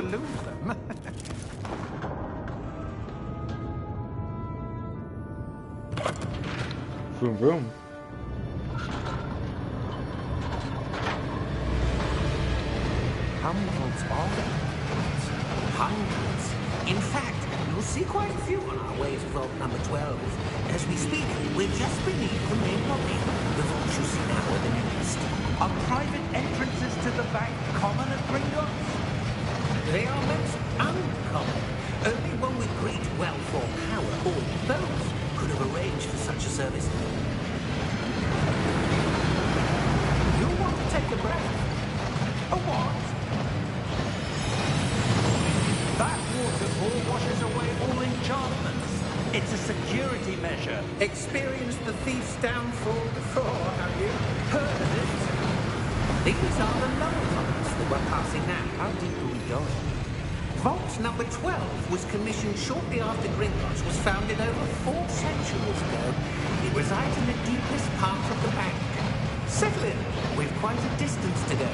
lose them. Vroom vroom. Hundreds of them. Hundreds. In fact, you'll see quite a few on our way to vault number 12. As we speak, we're just beneath the main lobby. The vaults you see now are the nearest. Are private entrances to the bank common at Gringotts? They are most uncommon. Only one with great wealth or power, or both, could have arranged for such a service. You'll want to take a breath. A what? That waterfall washes away all enchantments. It's a security measure. Experienced the thief's downfall before, have you? Heard of it? These are the lower vaults that we're passing now. How deep are we going? Vault number 12 was commissioned shortly after Gringotts was founded over 4 centuries ago. It resides in the deepest part of the bank. Settle in. We've quite a distance to go.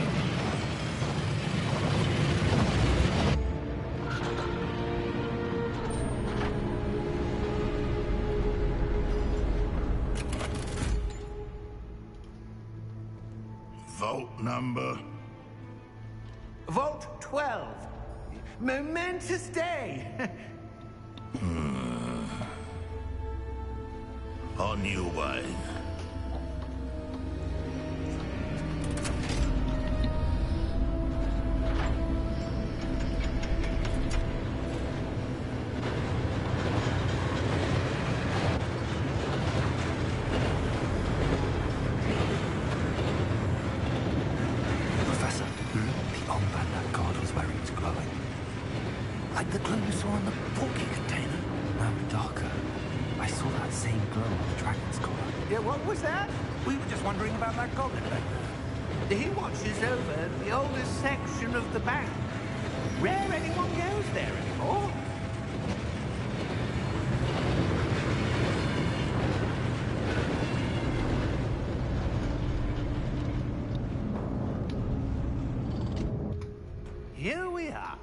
Vault number? Vault 12. Momentous day. On your way. Professor, the armband that guard was wearing is glowing. Like the glow you saw on the porky container. No, darker. I saw that same glow on the dragon's collar. Yeah, what was that? We were just wondering about that goblin back there. He watches over the oldest section of the bank. Rare anyone goes there anymore. Here we are.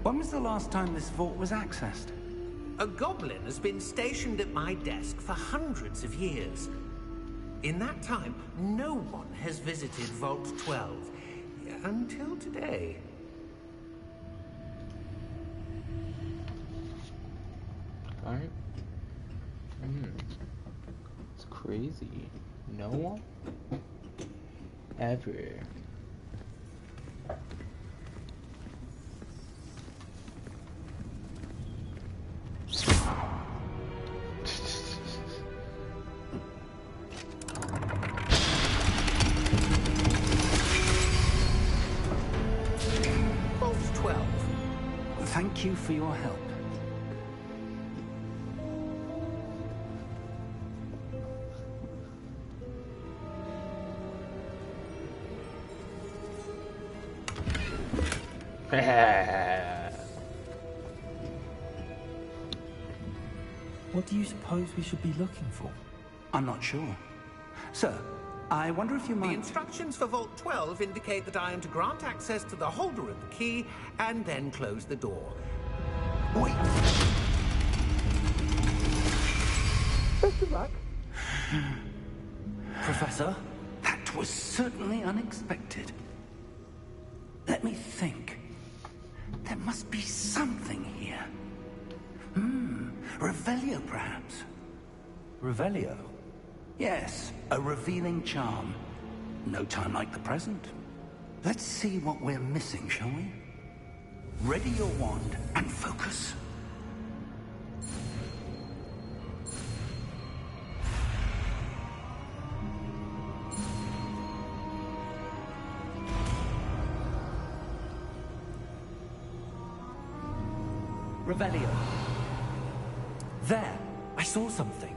When was the last time this vault was accessed? A goblin has been stationed at my desk for hundreds of years. In that time, no one has visited Vault 12. Until today. Alright. It's crazy. No one? Ever. Vault 12. Thank you for your help. What do you suppose we should be looking for? I'm not sure. Sir, I wonder if you The might... instructions for Vault 12 indicate that I am to grant access to the holder of the key and then close the door. Wait! Best of luck. Professor, that was certainly unexpected. Let me think. There must be something here. Revelio, perhaps. Revelio? Yes, a revealing charm. No time like the present. Let's see what we're missing, shall we? Ready your wand and focus. Revelio. There, I saw something.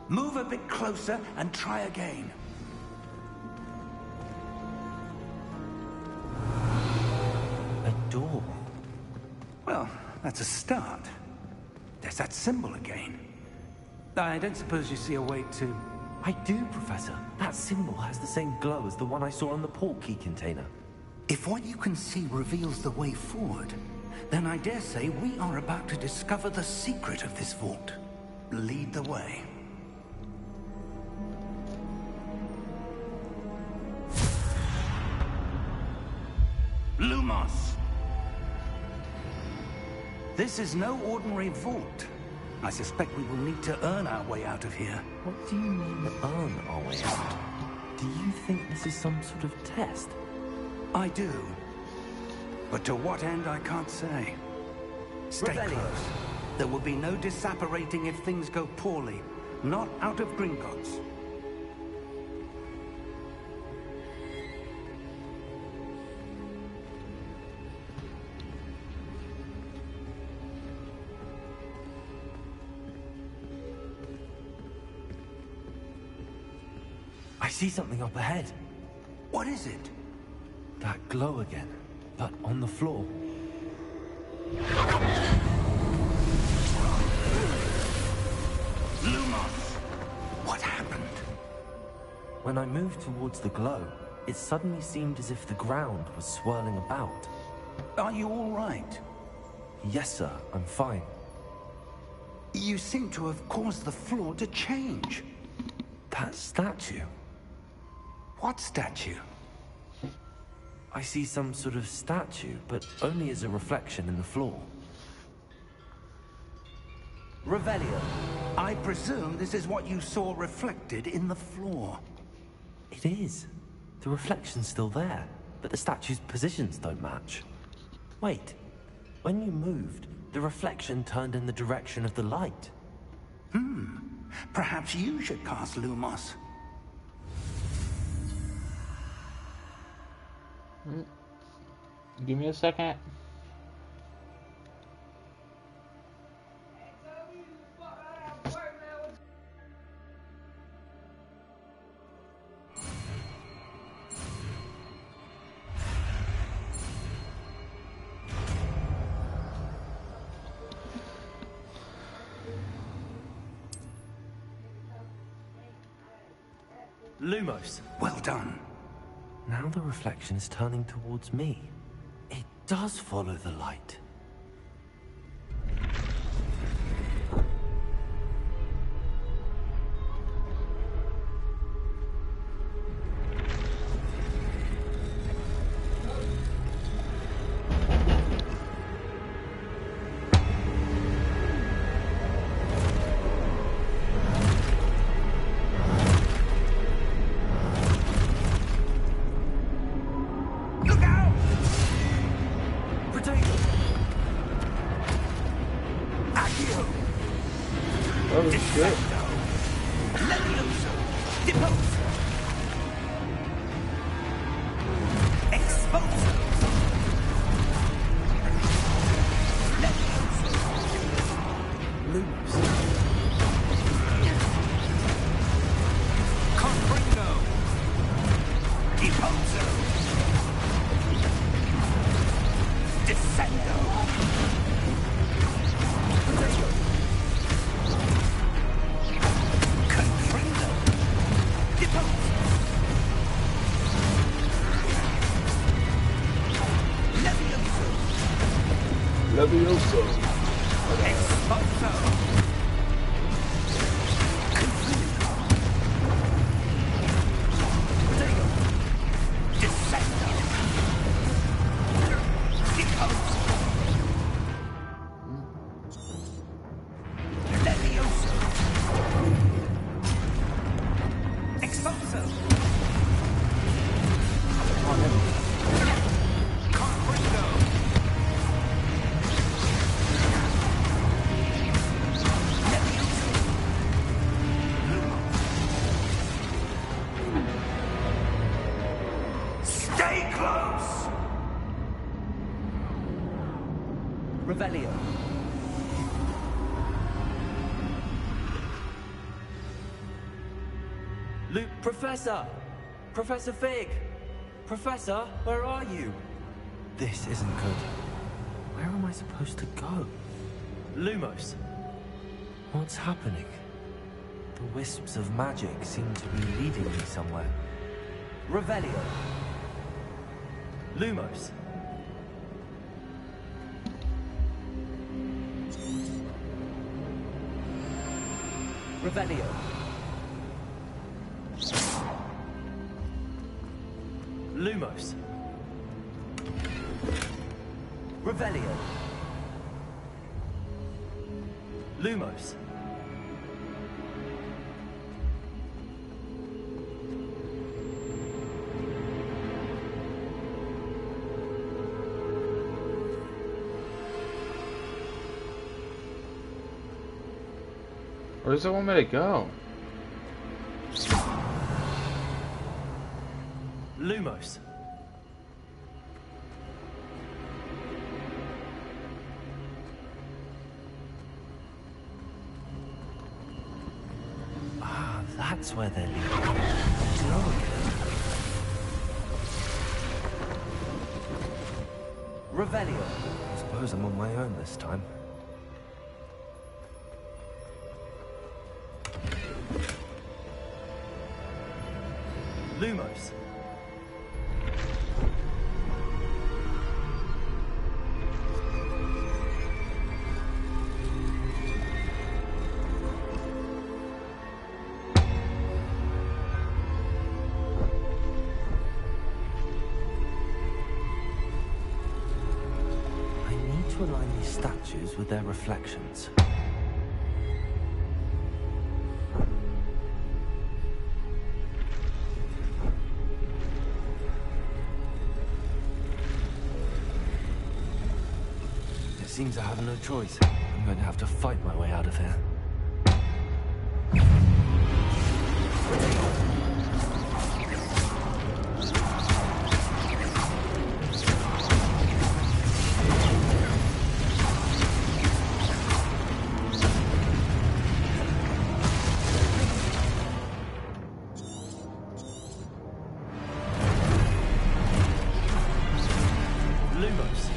Move a bit closer and try again. A door. Well, that's a start. There's that symbol again. I don't suppose you see a way to... I do, Professor. That symbol has the same glow as the one I saw on the portkey container. If what you can see reveals the way forward, then I dare say we are about to discover the secret of this vault. Lead the way. Lumos! This is no ordinary vault. I suspect we will need to earn our way out of here. What do you mean, earn our way out? Do you think this is some sort of test? I do. But to what end, I can't say. Stay Revelio. close. There will be no disapparating if things go poorly. Not out of Gringotts. I see something up ahead. What is it? That glow again, but on the floor. Lumos! What happened? When I moved towards the glow, it suddenly seemed as if the ground was swirling about. Are you all right? Yes, sir, I'm fine. You seem to have caused the floor to change. That statue. What statue? I see some sort of statue, but only as a reflection in the floor. Revelio. I presume this is what you saw reflected in the floor. It is. The reflection's still there, but the statue's positions don't match. Wait. When you moved, the reflection turned in the direction of the light. Perhaps you should cast Lumos. Give me a second. Lumos. Well done. Now the reflection is turning towards me. It does follow the light. Oh shit. Levioso. Revelio. Luke, Professor! Professor Fig! Professor, where are you? This isn't good. Where am I supposed to go? Lumos. What's happening? The wisps of magic seem to be leading me somewhere. Revelio. Lumos. Revelio. Lumos. Revelio. Lumos. Where does it want me to go? Lumos. Ah, that's where they're leading. Revelio. I suppose I'm on my own this time. Lumos. I need to align these statues with their reflections. Seems I have no choice. I'm going to have to fight my way out of here. Lumos.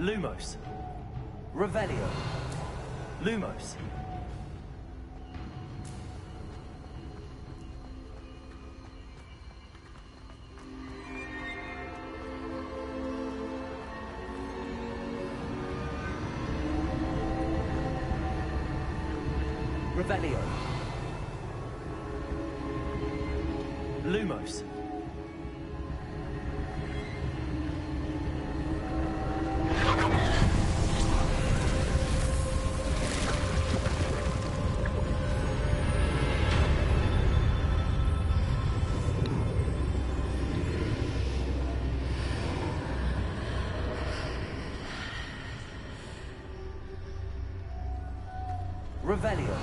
Lumos. Revelio. Lumos. Revelio. Lumos. Revelio.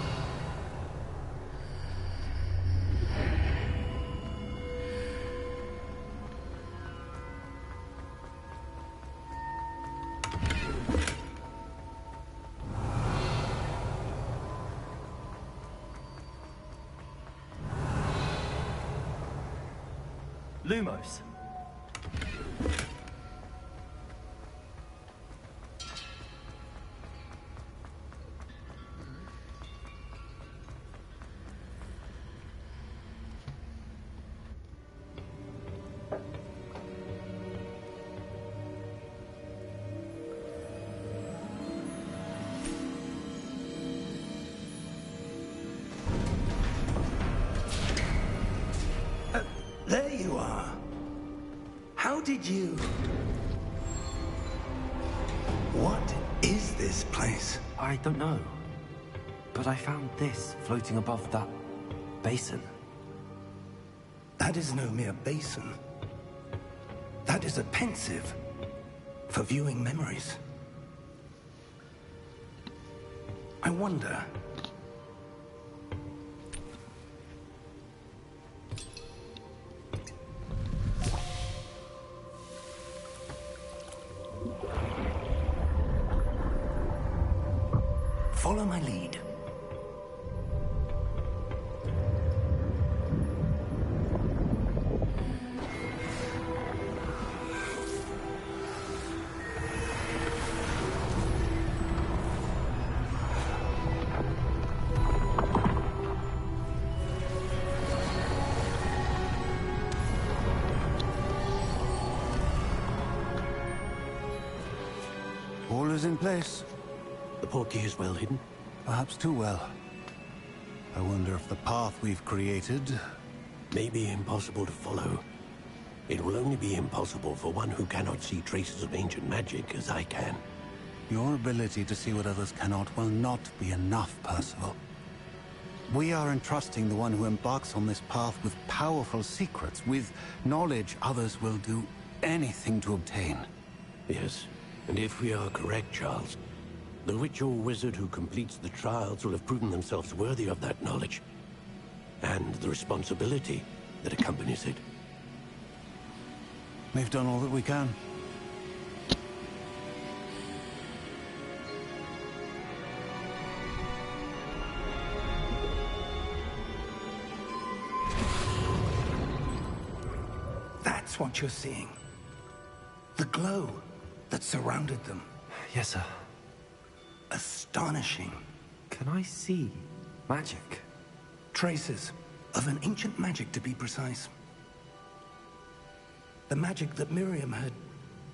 Lumos. There you are. How did you... What is this place? I don't know. But I found this floating above that basin. That is no mere basin. That is a pensive for viewing memories. I wonder... Follow my lead. All is in place. The portkey is well hidden. Perhaps too well. I wonder if the path we've created... May be impossible to follow. It will only be impossible for one who cannot see traces of ancient magic as I can. Your ability to see what others cannot will not be enough, Percival. We are entrusting the one who embarks on this path with powerful secrets, with knowledge others will do anything to obtain. Yes, and if we are correct, Charles, the witch or wizard who completes the trials will have proven themselves worthy of that knowledge, and the responsibility that accompanies it. We've done all that we can. That's what you're seeing. The glow that surrounded them. Yes, sir. Astonishing. Can I see magic? Traces of an ancient magic, to be precise. The magic that Miriam had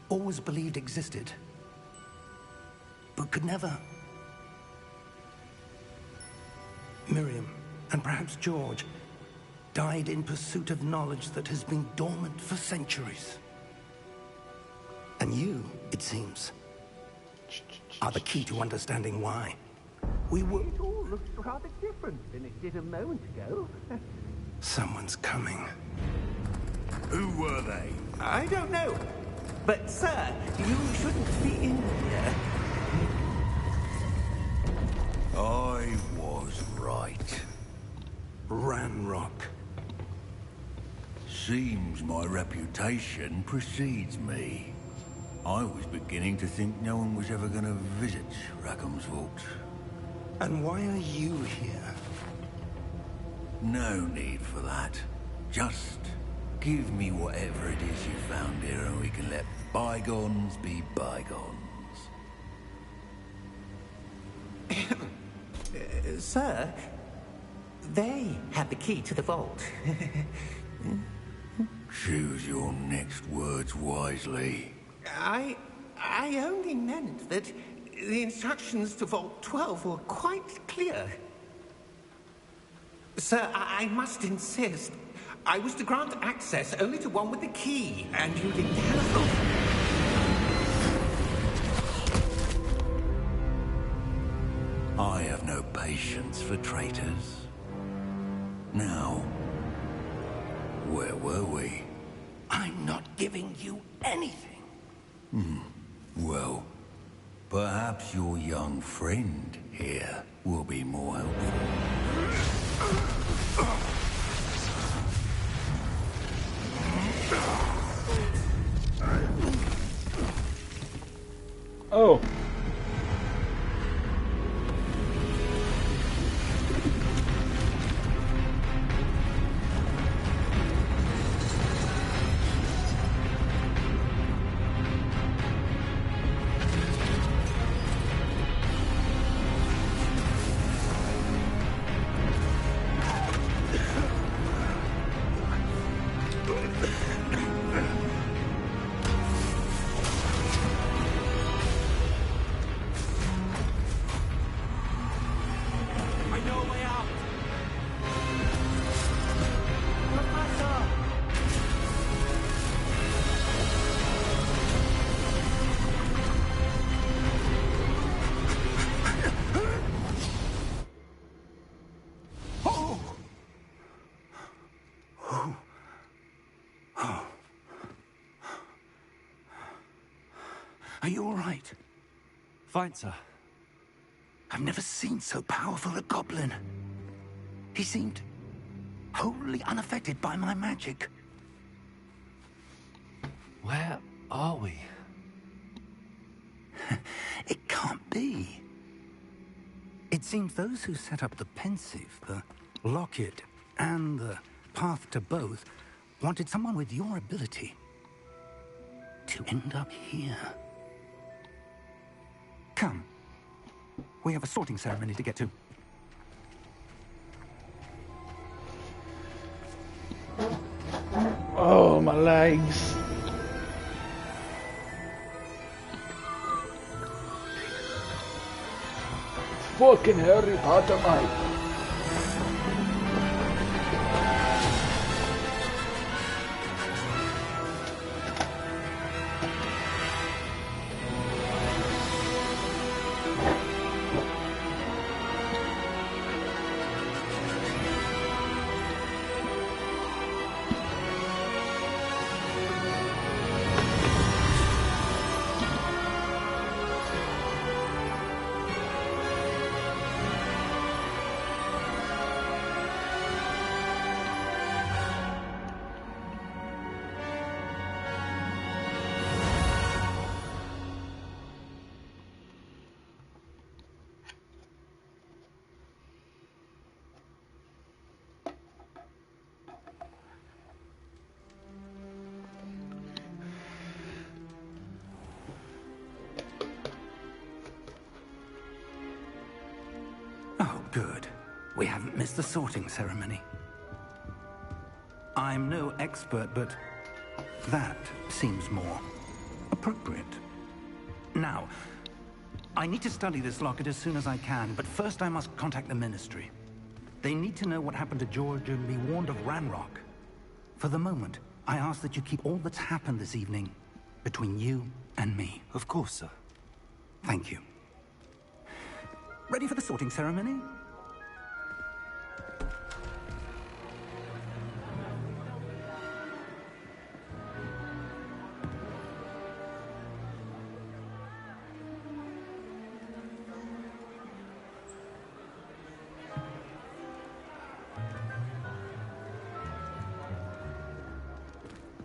always believed existed, but could never. Miriam, and perhaps George, died in pursuit of knowledge that has been dormant for centuries. And you, it seems, are the key to understanding why. We were... It all looks rather different than it did a moment ago. Someone's coming. Who were they? I don't know. But, sir, you shouldn't be in here. I was right. Ranrock. Seems my reputation precedes me. I was beginning to think no one was ever going to visit Rackham's vault. And why are you here? No need for that. Just give me whatever it is you found here and we can let bygones be bygones. Sir, they had the key to the vault. Choose your next words wisely. I only meant that the instructions to Vault 12 were quite clear. Sir, I must insist. I was to grant access only to one with the key, and you didn't have... I have no patience for traitors. Now, where were we? I'm not giving you anything. Well, perhaps your young friend here will be more helpful. Oh. Are you all right? Fine, sir. I've never seen so powerful a goblin. He seemed wholly unaffected by my magic. Where are we? It can't be. It seems those who set up the pensive, the locket, and the path to both wanted someone with your ability to end up here. Come. We have a sorting ceremony to get to. Oh, my legs. Fucking Harry Potter, mate. Oh, good. We haven't missed the sorting ceremony. I'm no expert, but that seems more appropriate. Now, I need to study this locket as soon as I can, but first I must contact the Ministry. They need to know what happened to George and be warned of Ranrock. For the moment, I ask that you keep all that's happened this evening between you and me. Of course, sir. Thank you. Ready for the sorting ceremony?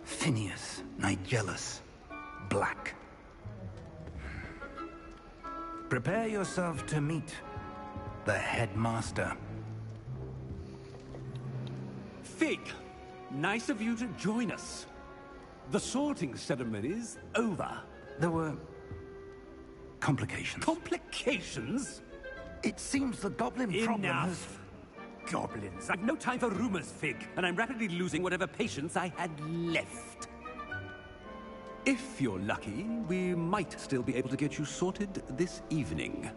Phineas, Nigellus, Black. Prepare yourself to meet the headmaster. Fig, nice of you to join us. The sorting ceremony's over. There were complications. Complications? It seems the goblin problem has... Enough! Goblins. I've no time for rumors, Fig, and I'm rapidly losing whatever patience I had left. If you're lucky, we might still be able to get you sorted this evening.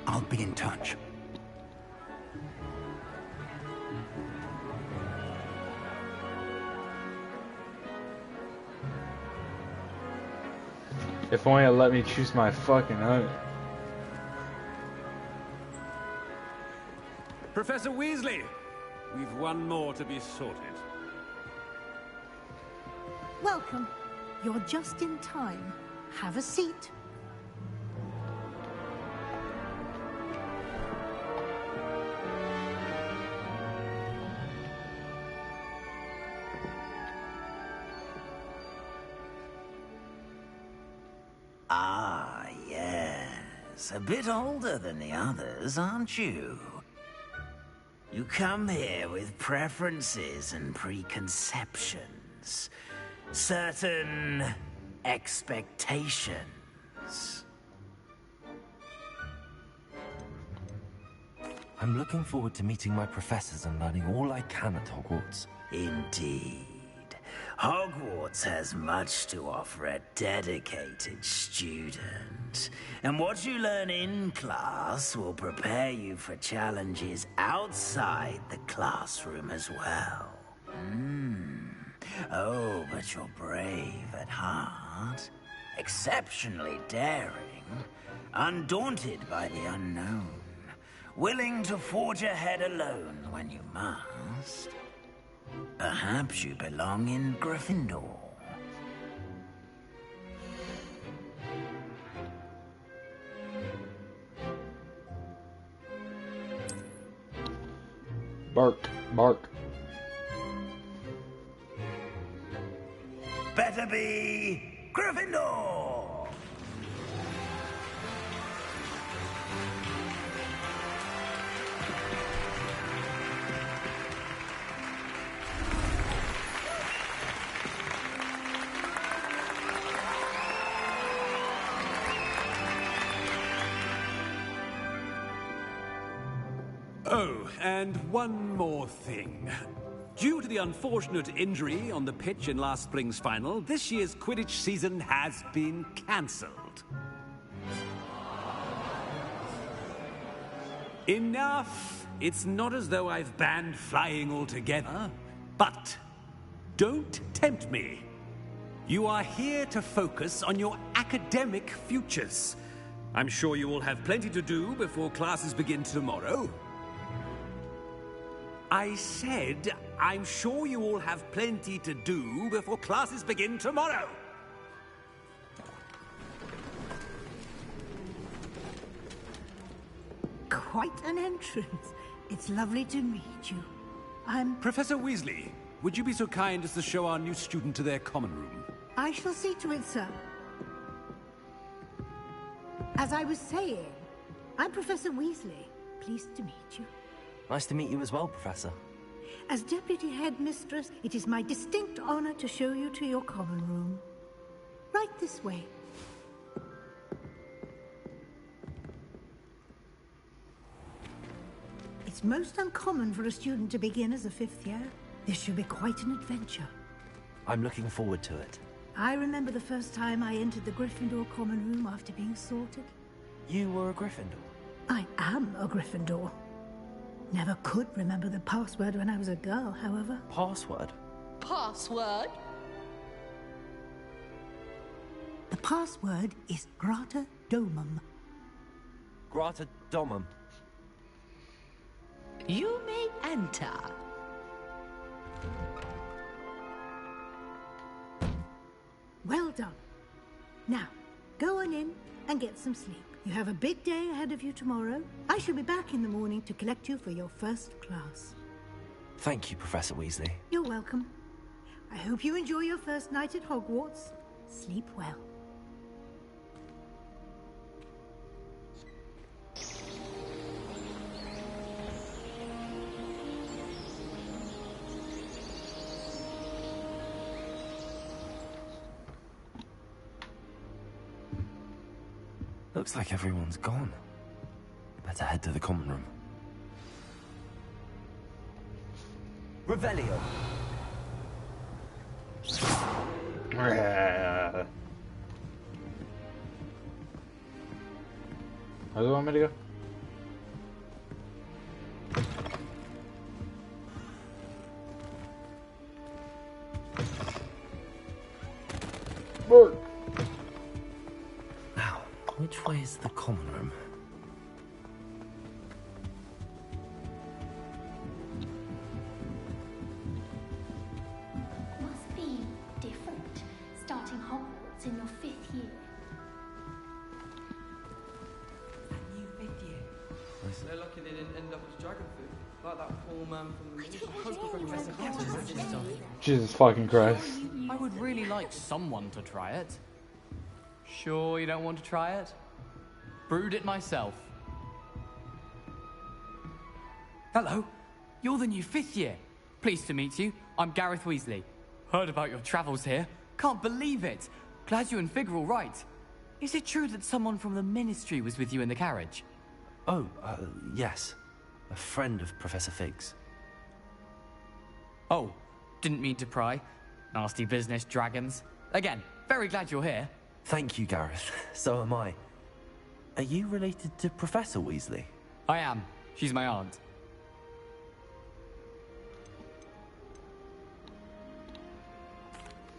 I'll be in touch. If only it let me choose my fucking own. Professor Weasley, we've one more to be sorted. Welcome. You're just in time. Have a seat. Ah, yes. A bit older than the others, aren't you? You come here with preferences and preconceptions. Certain expectations. I'm looking forward to meeting my professors and learning all I can at Hogwarts. Indeed. Hogwarts has much to offer a dedicated student. And what you learn in class will prepare you for challenges outside the classroom as well. Oh, but you're brave at heart, exceptionally daring, undaunted by the unknown, willing to forge ahead alone when you must. Perhaps you belong in Gryffindor. Bark, bark. Better be Gryffindor! Oh, and one more thing. Due to the unfortunate injury on the pitch in last spring's final, this year's Quidditch season has been cancelled. Enough! It's not as though I've banned flying altogether, but don't tempt me. You are here to focus on your academic futures. I'm sure you will have plenty to do before classes begin tomorrow. I said, I'm sure you all have plenty to do before classes begin tomorrow. Quite an entrance. It's lovely to meet you. I'm... Professor Weasley, would you be so kind as to show our new student to their common room? I shall see to it, sir. As I was saying, I'm Professor Weasley. Pleased to meet you. Nice to meet you as well, Professor. As Deputy Headmistress, it is my distinct honor to show you to your common room. Right this way. It's most uncommon for a student to begin as a fifth year. This should be quite an adventure. I'm looking forward to it. I remember the first time I entered the Gryffindor common room after being sorted. You were a Gryffindor? I am a Gryffindor. Never could remember the password when I was a girl, however. Password? Password? The password is Grata Domum. Grata Domum. You may enter. Well done. Now, go on in and get some sleep. You have a big day ahead of you tomorrow. I shall be back in the morning to collect you for your first class. Thank you, Professor Weasley. You're welcome. I hope you enjoy your first night at Hogwarts. Sleep well. Looks like everyone's gone. Better head to the common room. Revelio! How do you want me to go? Bird. Now, which way is the common room? Must be different, starting Hogwarts in your 5th year. New 5th year. They're lucky they didn't end up as dragon food, like that poor man from the ministry. Jesus fucking Christ. I would really like someone to try it. Sure you don't want to try it? Brewed it myself. Hello, you're the new 5th year. Pleased to meet you. I'm Gareth Weasley. Heard about your travels here. Can't believe it. Glad you and Fig are all right. Is it true that someone from the Ministry was with you in the carriage? Oh, yes. A friend of Professor Fig's. Oh, didn't mean to pry. Nasty business, dragons. Again, very glad you're here. Thank you, Gareth. So am I. Are you related to Professor Weasley? I am. She's my aunt.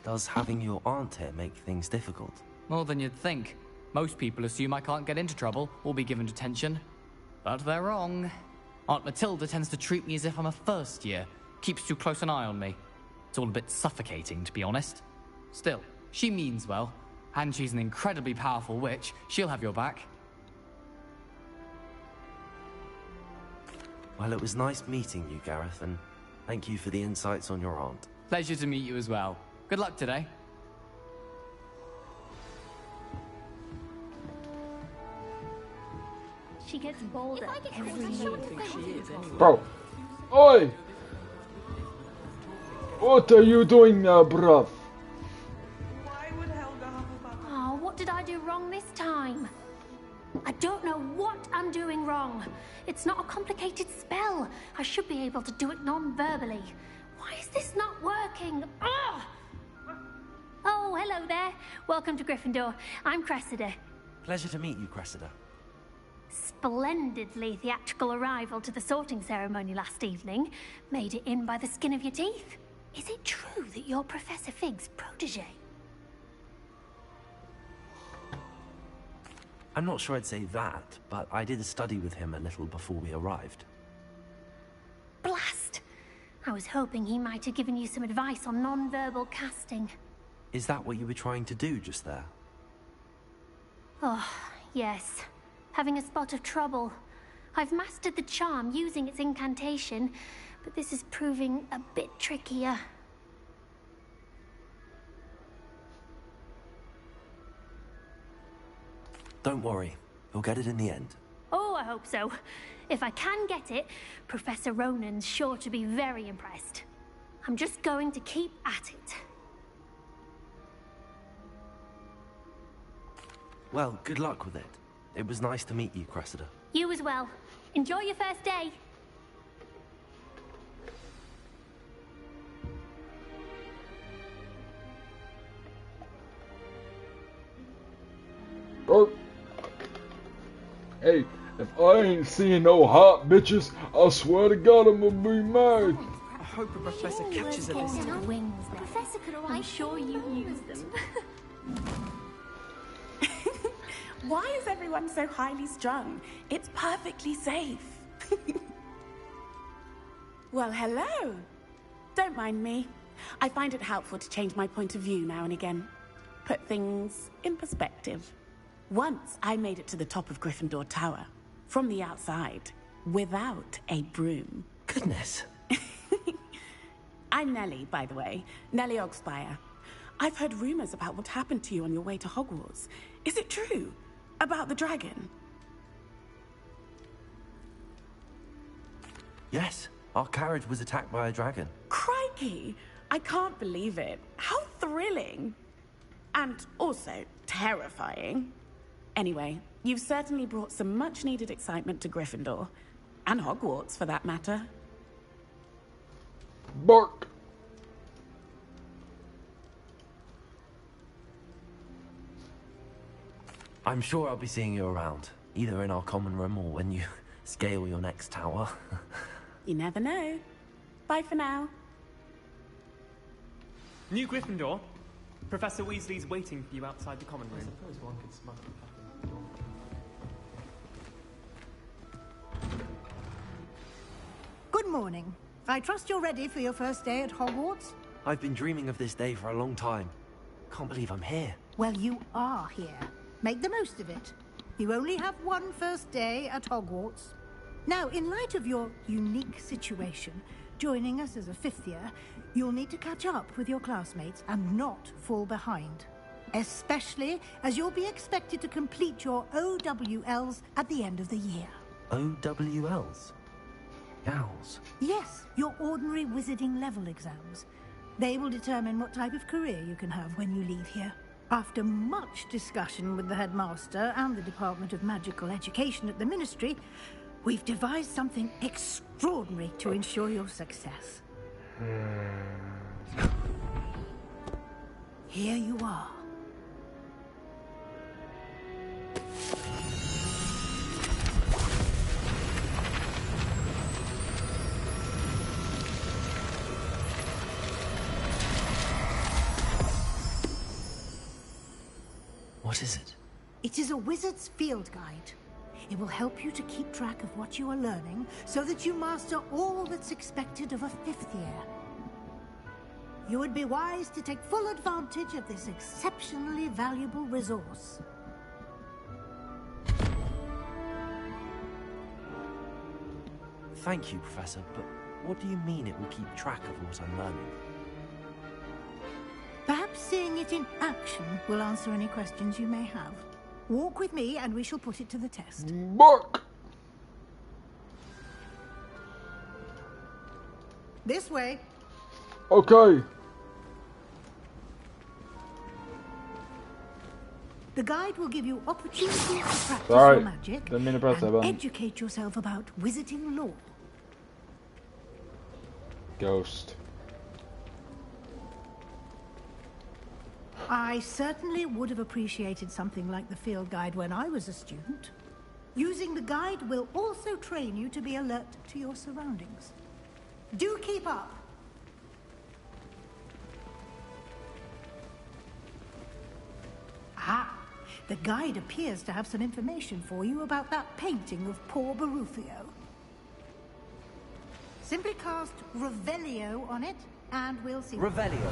Does having your aunt here make things difficult? More than you'd think. Most people assume I can't get into trouble or be given detention. But they're wrong. Aunt Matilda tends to treat me as if I'm a first year. Keeps too close an eye on me. It's all a bit suffocating, to be honest. Still, she means well. And she's an incredibly powerful witch. She'll have your back. Well, it was nice meeting you, Gareth, and thank you for the insights on your aunt. Pleasure to meet you as well. Good luck today. She gets bolder every year. Bro. Oi! What are you doing now, bruv? Oh, what did I do wrong this time? I don't know what I'm doing wrong. It's not a complicated spell. I should be able to do it non-verbally. Why is this not working? Ugh! Oh, hello there. Welcome to Gryffindor. I'm Cressida. Pleasure to meet you, Cressida. Splendidly theatrical arrival to the sorting ceremony last evening. Made it in by the skin of your teeth. Is it true that you're Professor Fig's protege? I'm not sure I'd say that, but I did study with him a little before we arrived. Blast! I was hoping he might have given you some advice on non-verbal casting. Is that what you were trying to do just there? Oh, yes. Having a spot of trouble. I've mastered the charm using its incantation, but this is proving a bit trickier. Don't worry, you'll get it in the end. Oh, I hope so. If I can get it, Professor Ronan's sure to be very impressed. I'm just going to keep at it. Well, good luck with it. It was nice to meet you, Cressida. You as well. Enjoy your first day. Bro. Hey, if I ain't seeing no hot bitches, I swear to God I'm gonna be mad. I hope a professor catches her this time. Wings there. Professor could I'm sure you used them. Why is everyone so highly strung? It's perfectly safe. Well, hello. Don't mind me. I find it helpful to change my point of view now and again. Put things in perspective. Once I made it to the top of Gryffindor Tower, from the outside, without a broom. Goodness. I'm Nellie, by the way. Nellie Ogspire. I've heard rumors about what happened to you on your way to Hogwarts. Is it true? About the dragon? Yes, our carriage was attacked by a dragon. Crikey! I can't believe it. How thrilling! And also terrifying. Anyway, you've certainly brought some much-needed excitement to Gryffindor. And Hogwarts, for that matter. Bark. I'm sure I'll be seeing you around, either in our common room or when you scale your next tower. You never know. Bye for now. New Gryffindor. Professor Weasley's waiting for you outside the common room. Good morning. I trust you're ready for your first day at Hogwarts? I've been dreaming of this day for a long time. Can't believe I'm here. Well, you are here. Make the most of it. You only have one first day at Hogwarts. Now, in light of your unique situation, joining us as a fifth year, you'll need to catch up with your classmates and not fall behind. Especially as you'll be expected to complete your OWLs at the end of the year. OWLs? Owls? Yes, your ordinary wizarding level exams. They will determine what type of career you can have when you leave here. After much discussion with the headmaster and the Department of Magical Education at the Ministry, we've devised something extraordinary to ensure your success. Here you are. What is it? It is a wizard's field guide. It will help you to keep track of what you are learning so that you master all that's expected of a fifth year. You would be wise to take full advantage of this exceptionally valuable resource. Thank you, Professor, but what do you mean it will keep track of what I'm learning? Perhaps seeing it in action will answer any questions you may have. Walk with me and we shall put it to the test. Bark! This way. Okay. The guide will give you opportunities to practice Sorry. your magic Didn't mean to press that and button. educate yourself about wizarding lore. Ghost. I certainly would have appreciated something like the field guide when I was a student. Using the guide will also train you to be alert to your surroundings. Do keep up! Ah, the guide appears to have some information for you about that painting of poor Barufio. Simply cast Revelio on it, and we'll see. Revelio.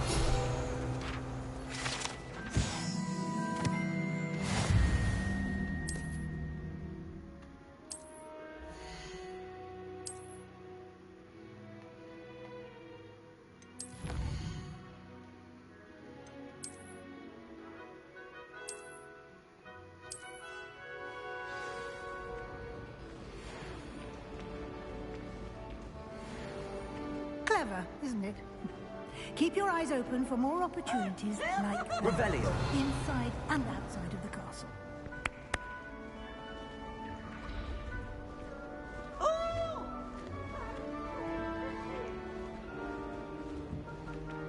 Clever, isn't it? Keep your eyes open for more opportunities like that, Revelio. inside and outside of the castle.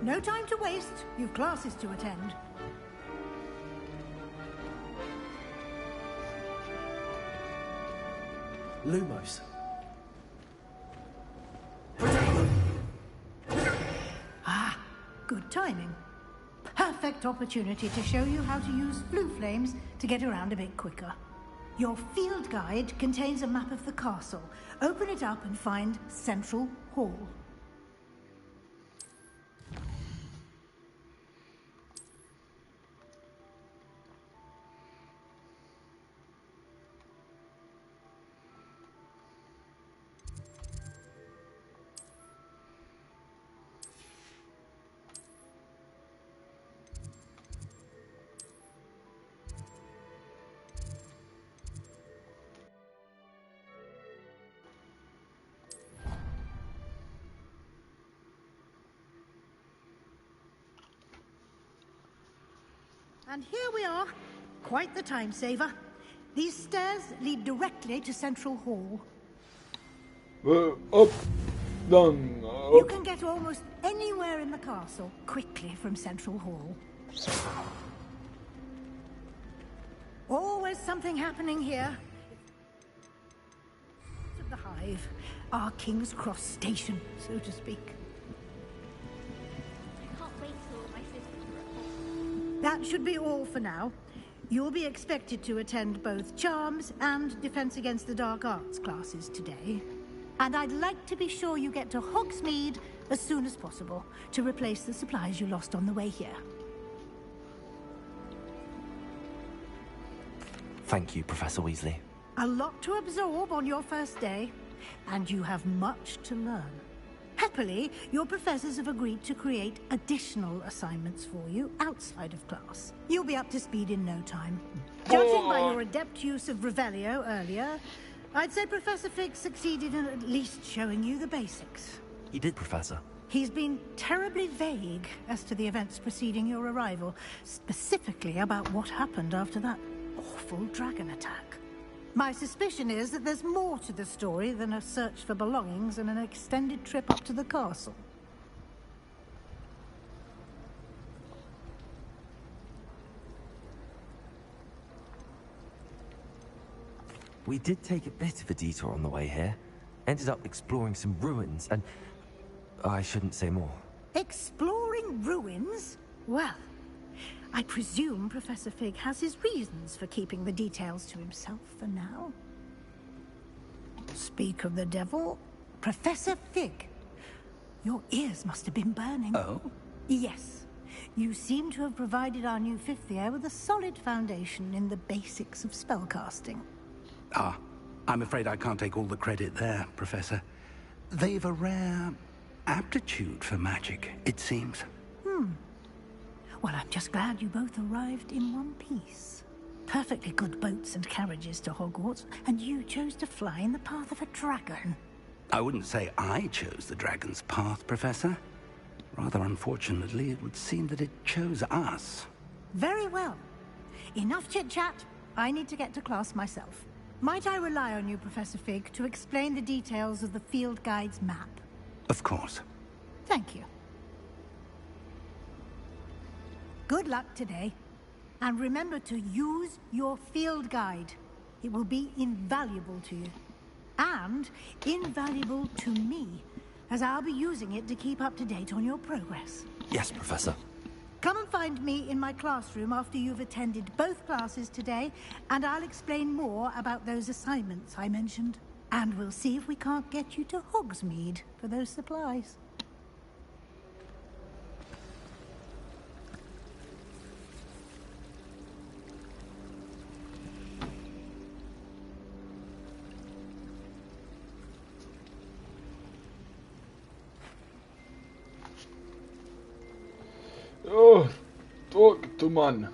No time to waste. You've classes to attend. Lumos. Ah, good timing. Perfect opportunity to show you how to use blue flames to get around a bit quicker. Your field guide contains a map of the castle. Open it up and find Central Hall. And here we are. Quite the time saver. These stairs lead directly to Central Hall. Up. Done. You Up. can get almost anywhere in the castle quickly from Central Hall. Always something happening here. Of the Hive, our King's Cross station, so to speak. That should be all for now. You'll be expected to attend both Charms and Defense Against the Dark Arts classes today. And I'd like to be sure you get to Hogsmeade as soon as possible to replace the supplies you lost on the way here. Thank you, Professor Weasley. A lot to absorb on your first day, and you have much to learn. Happily, your professors have agreed to create additional assignments for you outside of class. You'll be up to speed in no time. Judging by your adept use of Revelio earlier, I'd say Professor Fig succeeded in at least showing you the basics. He did, Professor. He's been terribly vague as to the events preceding your arrival, specifically about what happened after that awful dragon attack. My suspicion is that there's more to the story than a search for belongings and an extended trip up to the castle. We did take a bit of a detour on the way here. Ended up exploring some ruins and... I shouldn't say more. Exploring ruins? Well, I presume Professor Fig has his reasons for keeping the details to himself for now. Speak of the devil, Professor Fig. Your ears must have been burning. Oh? Yes. You seem to have provided our new fifth year with a solid foundation in the basics of spellcasting. Ah, I'm afraid I can't take all the credit there, Professor. they've a rare aptitude for magic, it seems. Well, I'm just glad you both arrived in one piece. Perfectly good boats and carriages to Hogwarts, and you chose to fly in the path of a dragon. I wouldn't say I chose the dragon's path, Professor. Rather unfortunately, it would seem that it chose us. Very well. Enough chit-chat. I need to get to class myself. Might I rely on you, Professor Fig, to explain the details of the field guide's map? Of course. Thank you. Good luck today. And remember to use your field guide. It will be invaluable to you. And invaluable to me, as I'll be using it to keep up to date on your progress. Yes, Professor. Come and find me in my classroom after you've attended both classes today, and I'll explain more about those assignments I mentioned. And we'll see if we can't get you to Hogsmeade for those supplies. Oh, talk to man.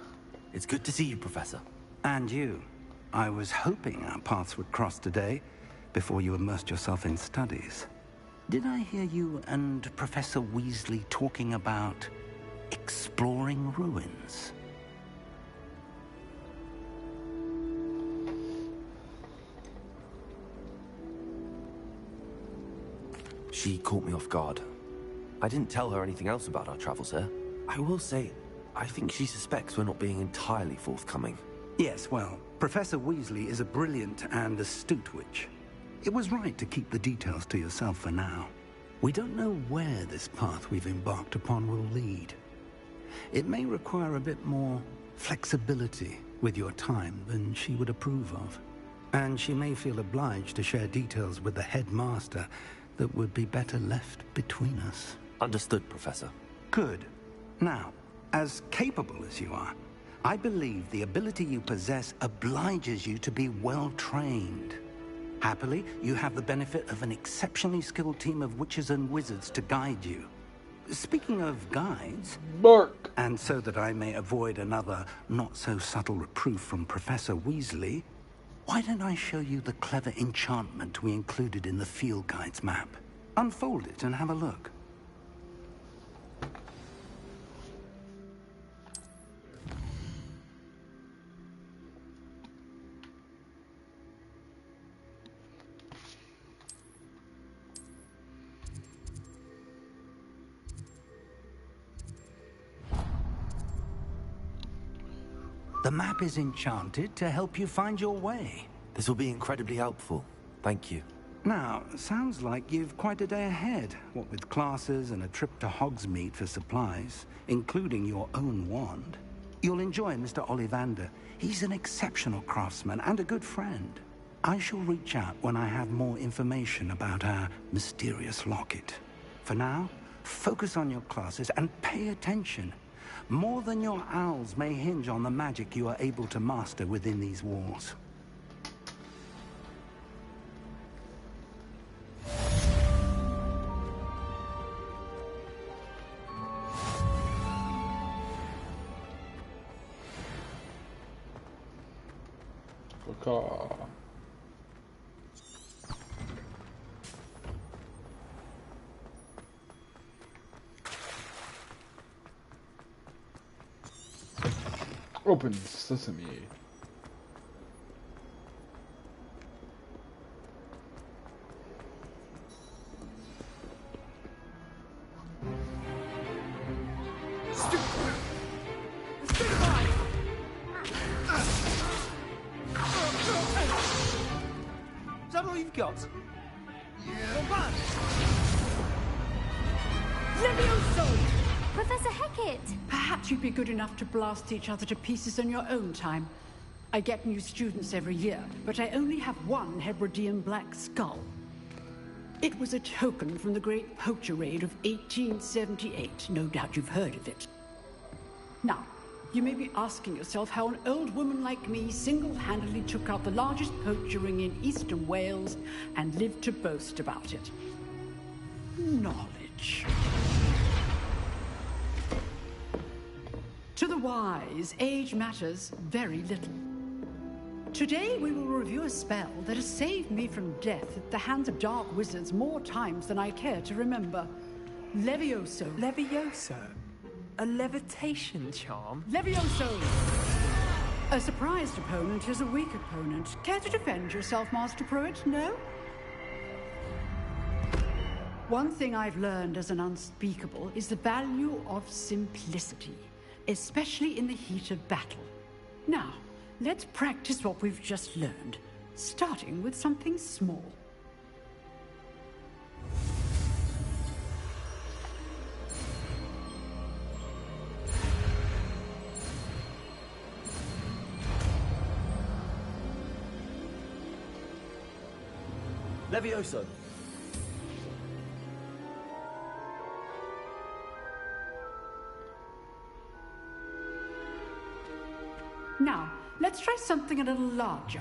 It's good to see you, Professor. And you. I was hoping our paths would cross today, before you immersed yourself in studies. Did I hear you and Professor Weasley talking about exploring ruins? She caught me off guard. I didn't tell her anything else about our travels here. I will say, I think she suspects we're not being entirely forthcoming. Yes, well, Professor Weasley is a brilliant and astute witch. It was right to keep the details to yourself for now. We don't know where this path we've embarked upon will lead. It may require a bit more flexibility with your time than she would approve of. And she may feel obliged to share details with the headmaster that would be better left between us. Understood, Professor. Good. Now, as capable as you are, I believe the ability you possess obliges you to be well-trained. Happily, you have the benefit of an exceptionally skilled team of witches and wizards to guide you. Speaking of guides... Bark! And so that I may avoid another not-so-subtle reproof from Professor Weasley, why don't I show you the clever enchantment we included in the field guide's map? Unfold it and have a look. The map is enchanted to help you find your way. This will be incredibly helpful. Thank you. Now, sounds like you've quite a day ahead, what with classes and a trip to Hogsmeade for supplies, including your own wand. You'll enjoy Mr. Ollivander. He's an exceptional craftsman and a good friend. I shall reach out when I have more information about our mysterious locket. For now, focus on your classes and pay attention. More than your owls may hinge on the magic you are able to master within these walls. Open sesame. Is that all you've got? Professor Hecat! Perhaps you'd be good enough to blast each other to pieces on your own time. I get new students every year, but I only have one Hebridean black skull. It was a token from the Great Poacher Raid of 1878. No doubt you've heard of it. Now, you may be asking yourself how an old woman like me single-handedly took out the largest poacher ring in eastern Wales and lived to boast about it. knowledge. To the wise, age matters very little. Today we will review a spell that has saved me from death at the hands of dark wizards more times than I care to remember. Levioso. Levioso? A levitation charm? Levioso! A surprised opponent is a weak opponent. Care to defend yourself, Master Pruitt? No? One thing I've learned as an unspeakable is the value of simplicity, especially in the heat of battle. Now, let's practice what we've just learned, starting with something small. Levioso. Now, let's try something a little larger.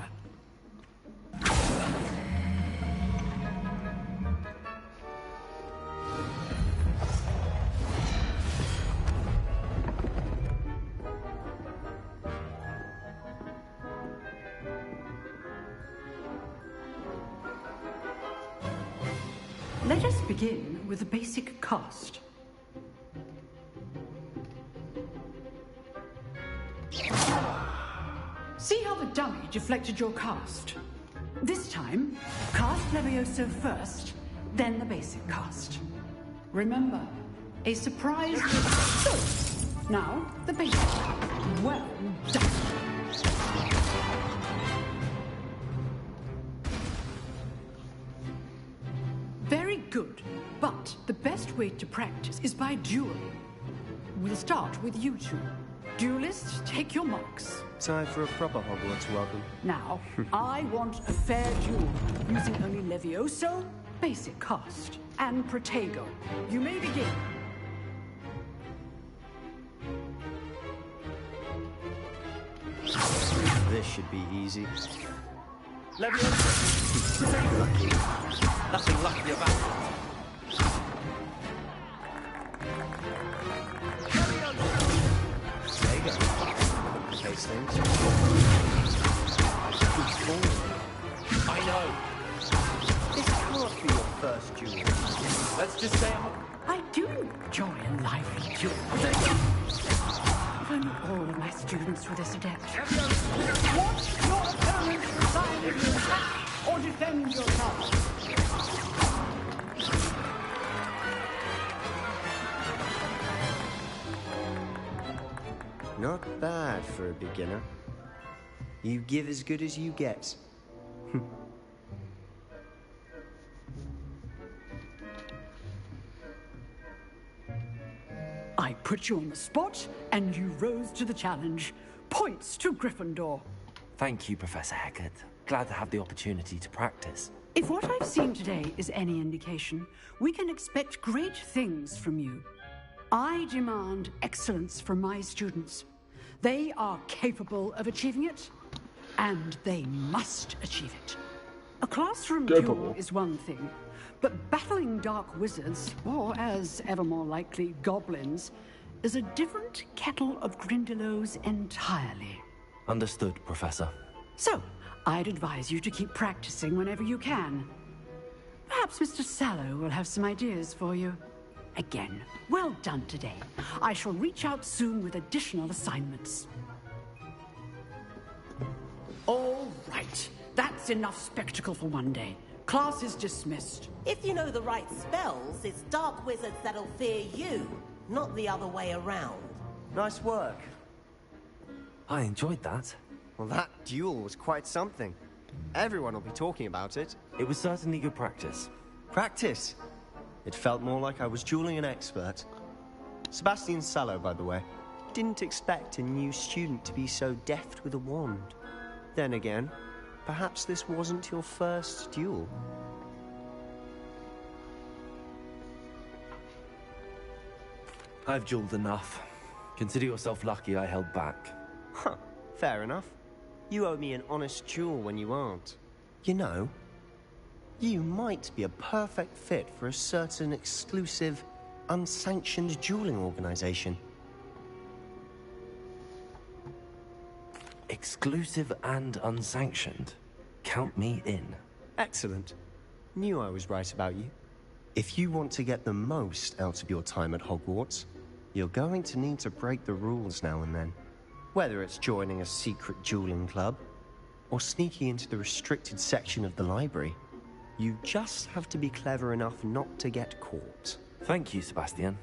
Let us begin with the basic cast. See how the dummy deflected your cast? This time, cast Levioso first, then the basic cast. Remember, a surprise... So, now, the basic. Well done. Very good, but the best way to practice is by dueling. We'll start with you two. Duelists, take your marks. Time for a proper Hogwarts welcome. Now, I want a fair duel, using only Levioso, basic cast, and Protego. You may begin. This should be easy. Levioso! Lucky. Nothing lucky about it. There you go. Case things. I know. This can't be your first duel. Let's just say I do enjoy a lively duel. If only all of my students were this adept. Watch your opponent decide if you attack or defend your cast. Not bad for a beginner. You give as good as you get. I put you on the spot, and you rose to the challenge. Points to Gryffindor. Thank you, Professor Hecat. Glad to have the opportunity to practice. If what I've seen today is any indication, we can expect great things from you. I demand excellence from my students. They are capable of achieving it, and they must achieve it. A classroom duel is one thing, but battling dark wizards, or as ever more likely, goblins, is a different kettle of Grindylows entirely. Understood, Professor. So, I'd advise you to keep practicing whenever you can. Perhaps Mr. Sallow will have some ideas for you. Again, well done today. I shall reach out soon with additional assignments. All right. That's enough spectacle for one day. Class is dismissed. If you know the right spells, it's dark wizards that'll fear you, not the other way around. Nice work. I enjoyed that. Well, that duel was quite something. Everyone will be talking about it. It was certainly good practice. Practice? It felt more like I was dueling an expert. Sebastian Sallow, by the way. Didn't expect a new student to be so deft with a wand. Then again, perhaps this wasn't your first duel. I've dueled enough. Consider yourself lucky I held back. Huh, fair enough. You owe me an honest duel when you aren't. You know, You might be a perfect fit for a certain exclusive, unsanctioned dueling organization. Exclusive and unsanctioned. Count me in. Excellent. Knew I was right about you. If you want to get the most out of your time at Hogwarts, you're going to need to break the rules now and then. Whether it's joining a secret dueling club, or sneaking into the restricted section of the library, you just have to be clever enough not to get caught. Thank you, Sebastian.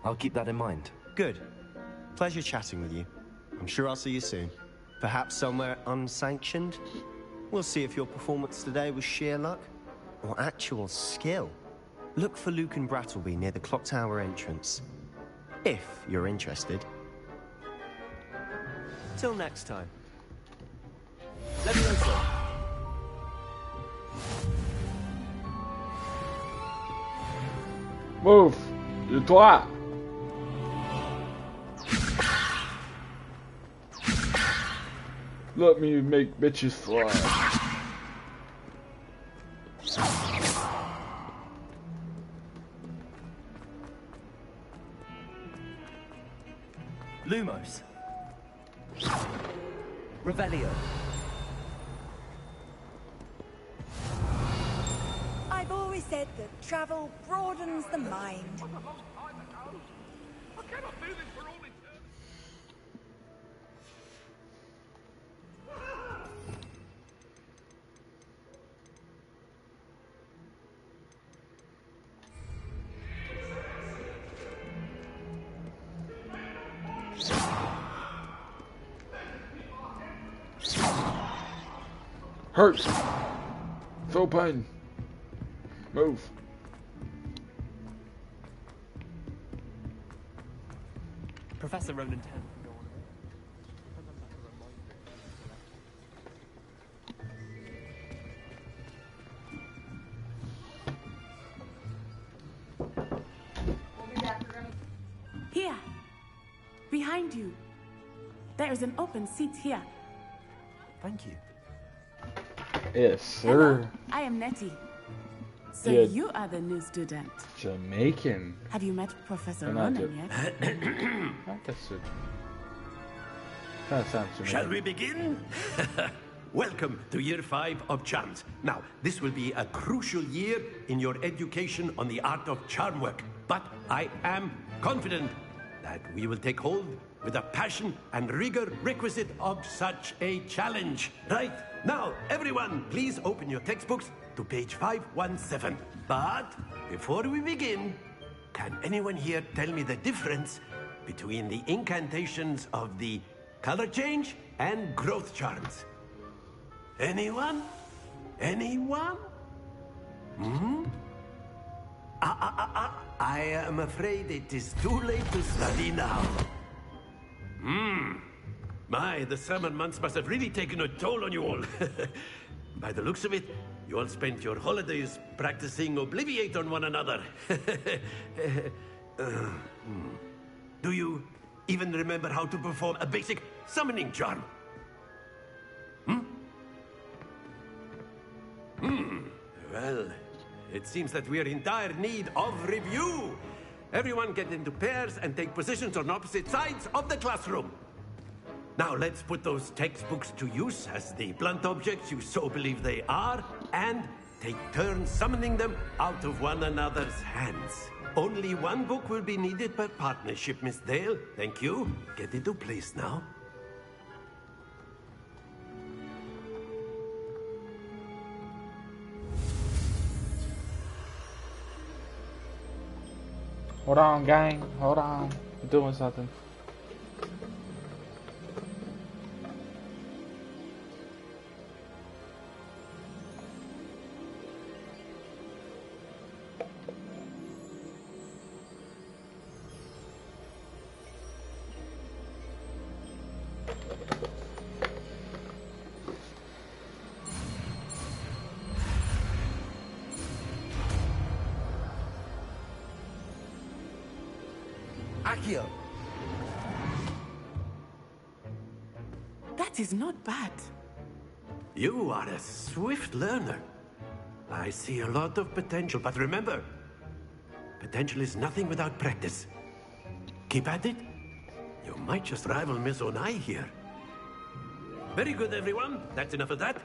I'll keep that in mind. Good. Pleasure chatting with you. I'm sure I'll see you soon. Perhaps somewhere unsanctioned? We'll see if your performance today was sheer luck or actual skill. Look for Luke and Brattleby near the clock tower entrance, if you're interested. Till next time. Let me know, sir. Move! You twat! Let me make bitches fly. Lumos. Revelio. I've always said that travel broadens the mind. Hurt. Feel pain. Move. Professor Ronan 10. Here. Behind you. There is an open seat here. Thank you. Yes, sir. Hello, I am Nettie. So Yeah. you are the new student. Jamaican. Have you met Professor And I Ronan did. yet? That's it. That sounds Jamaican. Shall we begin? Welcome to Year 5 of Charms. Now, this will be a crucial year in your education on the art of charm work. But I am confident that we will take hold with the passion and rigor requisite of such a challenge. Right, now, everyone, please open your textbooks to page 517. But before we begin, can anyone here tell me the difference between the incantations of the color change and growth charms? Anyone? Anyone? Hmm? I am afraid it is too late to study now. My, the summer months must have really taken a toll on you all. By the looks of it, you all spent your holidays practicing Obliviate on one another. Do you even remember how to perform a basic summoning charm? Well, it seems that we are in dire need of review. Everyone get into pairs and take positions on opposite sides of the classroom. Now let's put those textbooks to use as the blunt objects you so believe they are, and take turns summoning them out of one another's hands. Only one book will be needed per partnership, Miss Dale. Thank you. Get into place now. Hold on, gang. Hold on. I'm doing something. Accio. That is not bad. You are a swift learner. I see a lot of potential, but remember, potential is nothing without practice. Keep at it. You might just rival Miss Onai here. Very good, everyone. That's enough of that.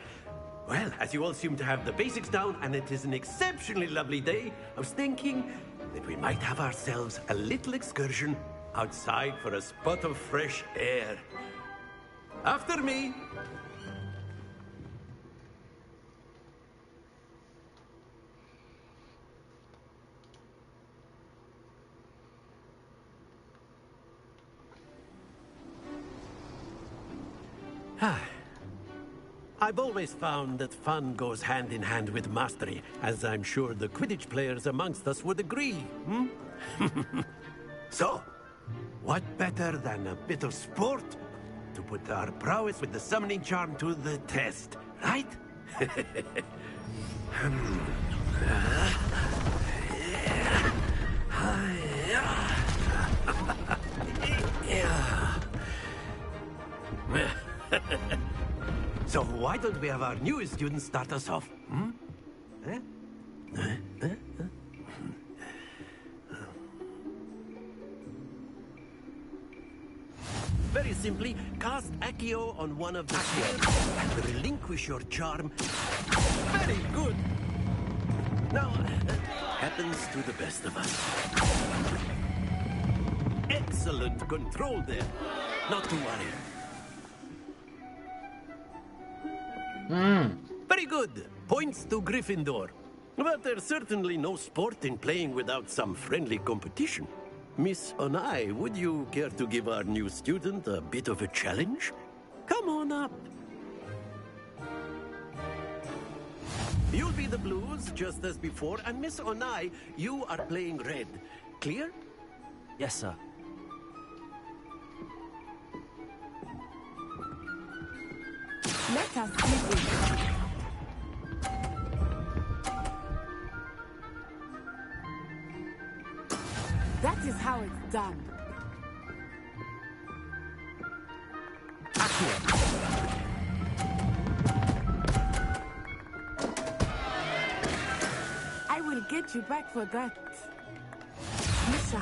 Well, as you all seem to have the basics down, and it is an exceptionally lovely day, I was thinking that we might have ourselves a little excursion outside for a spot of fresh air. After me. I've always found that fun goes hand in hand with mastery, as I'm sure the Quidditch players amongst us would agree, So, what better than a bit of sport to put our prowess with the summoning charm to the test, right? So why don't we have our newest student start us off? Very simply, cast Accio on one of the spheres and relinquish your charm. Very good. Now, happens to the best of us. Excellent control there. Not to worry. Very good. Points to Gryffindor. But there's certainly no sport in playing without some friendly competition. Miss Onai, would you care to give our new student a bit of a challenge? Come on up. You'll be the blues, just as before, and Miss Onai, you are playing red. Clear? Yes, sir. Let us begin. That is how it's done. I will get you back for that. Misha.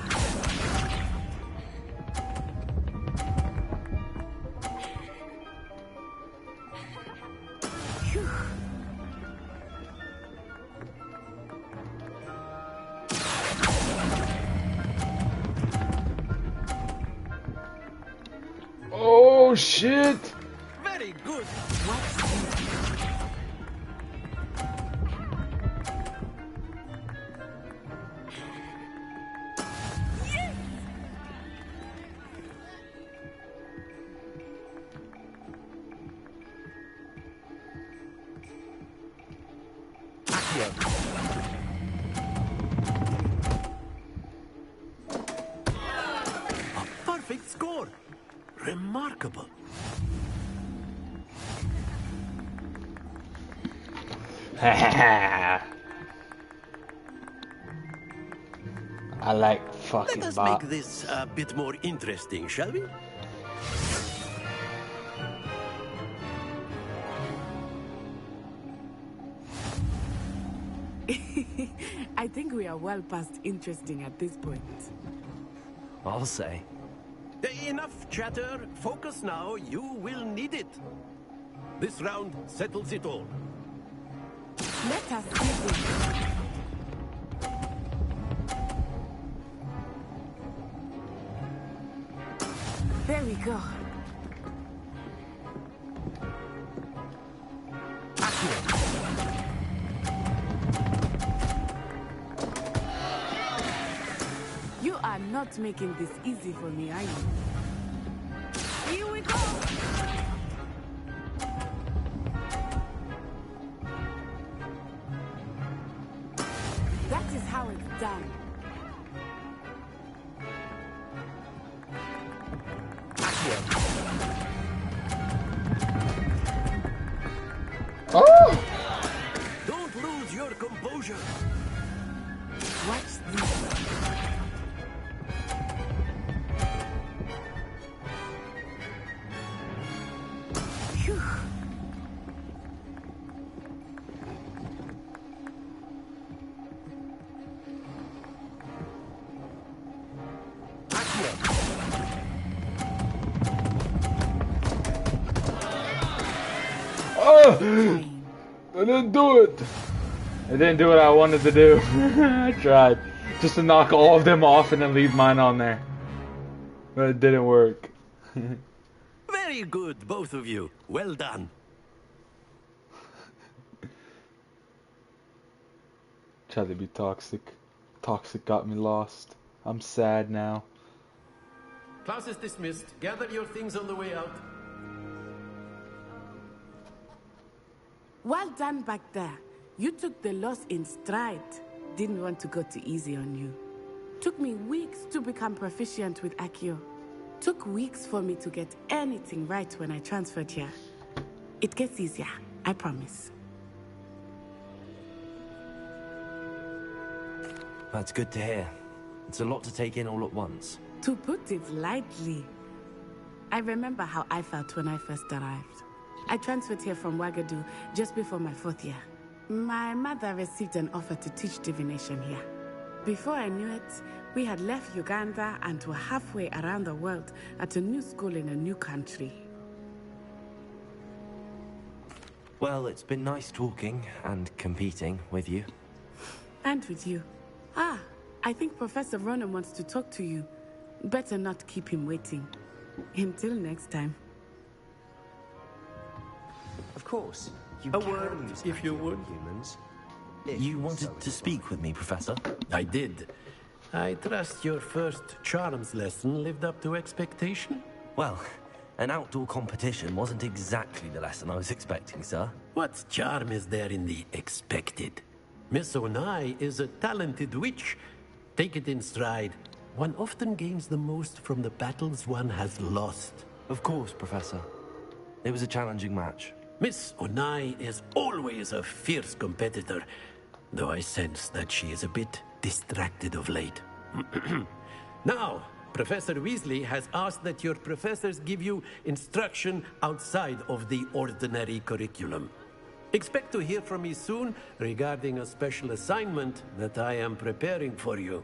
Oh shit! Very good. A perfect score. Remarkable. I like fucking Let us Bart. make this a bit more interesting, shall we? I think we are well past interesting at this point. I'll say. Enough chatter. Focus now. You will need it. This round settles it all. Let us begin. There we go. You are not making this easy for me, are you? Here we go! That is how it's done. Oh! Don't lose your composure. Watch this. Phew. Oh! I didn't do it! I didn't do what I wanted to do. I tried. Just to knock all of them off and then leave mine on there. But it didn't work. Very good, both of you. Well done. Tried to be toxic. Toxic got me lost. I'm sad now. Class is dismissed. Gather your things on the way out. Well done back there. You took the loss in stride. Didn't want to go too easy on you. Took me weeks to become proficient with Accio. Took weeks for me to get anything right when I transferred here. It gets easier, I promise. That's good to hear. It's a lot to take in all at once. To put it lightly, I remember how I felt when I first arrived. I transferred here from Wagadu just before my 4th year. My mother received an offer to teach divination here. Before I knew it, we had left Uganda and were halfway around the world at a new school in a new country. Well, it's been nice talking and competing with you. And with you. Ah, I think Professor Ronan wants to talk to you. Better not keep him waiting. Until next time. Of course. A word, if you would. Humans. You wanted to speak with me, Professor? I did. I trust your first charms lesson lived up to expectation? Well, an outdoor competition wasn't exactly the lesson I was expecting, sir. What charm is there in the expected? Miss Onai is a talented witch. Take it in stride. One often gains the most from the battles one has lost. Of course, Professor. It was a challenging match. Miss Onai is always a fierce competitor, though I sense that she is a bit distracted of late. Now, Professor Weasley has asked that your professors give you instruction outside of the ordinary curriculum. Expect to hear from me soon regarding a special assignment that I am preparing for you.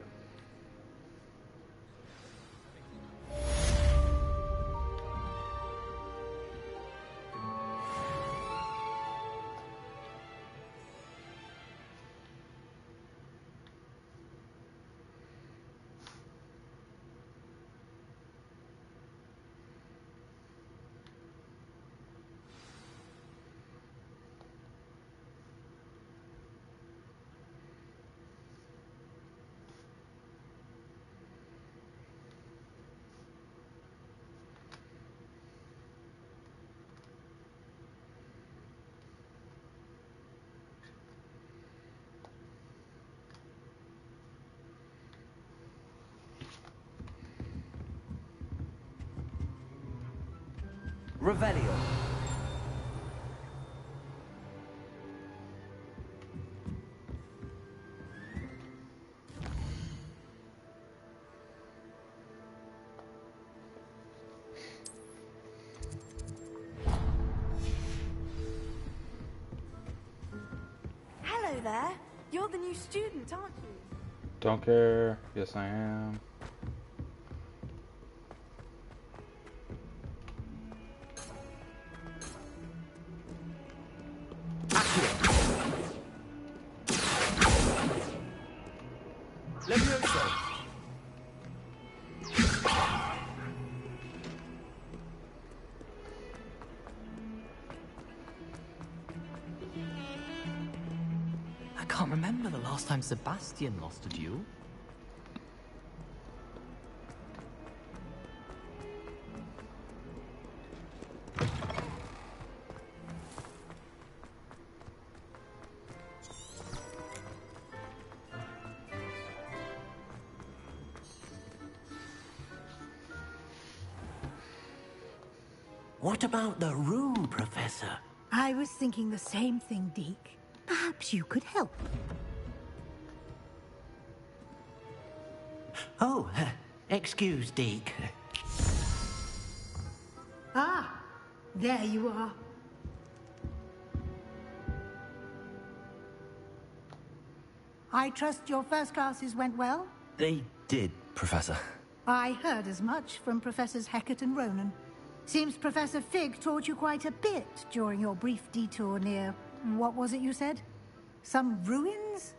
Revelio. Hello there. You're the new student, aren't you? Don't care. Yes, I am. I can't remember the last time Sebastian lost a duel. What about the room, Professor? I was thinking the same thing, Deke. Perhaps you could help. Oh, excuse, Deke. Ah, there you are. I trust your first classes went well? They did, Professor. I heard as much from Professors Hecat and Ronan. Seems Professor Fig taught you quite a bit during your brief detour near... what was it you said? Some ruins?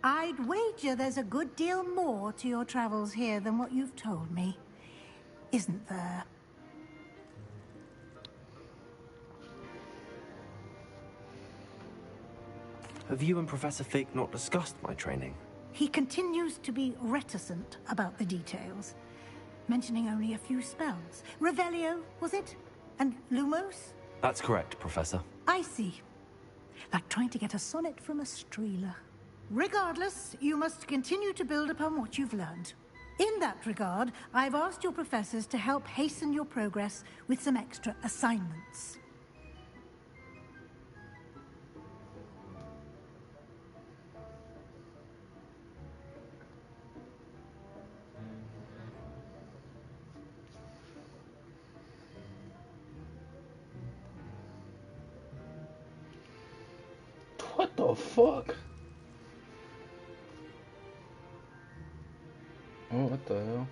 I'd wager there's a good deal more to your travels here than what you've told me. Isn't there? Have you and Professor Fig not discussed my training? He continues to be reticent about the details, mentioning only a few spells. Revelio, was it? And Lumos? That's correct, Professor. I see. Like trying to get a sonnet from a streeler. Regardless, you must continue to build upon what you've learned. In that regard, I've asked your professors to help hasten your progress with some extra assignments. What the fuck? Oh, what the hell?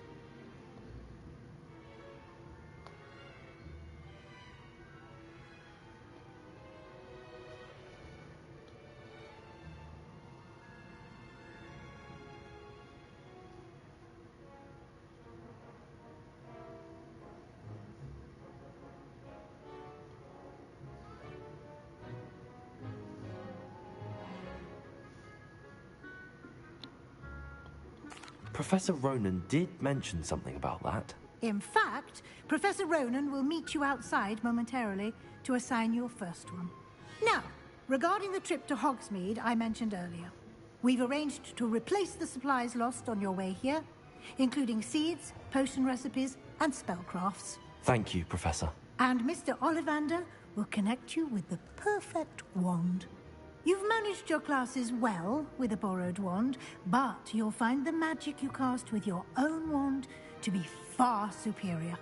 Professor Ronan did mention something about that. In fact, Professor Ronan will meet you outside momentarily to assign your first one. Now, regarding the trip to Hogsmeade I mentioned earlier, we've arranged to replace the supplies lost on your way here, including seeds, potion recipes, and spellcrafts. Thank you, Professor. And Mr. Ollivander will connect you with the perfect wand. You've managed your classes well with a borrowed wand, but you'll find the magic you cast with your own wand to be far superior.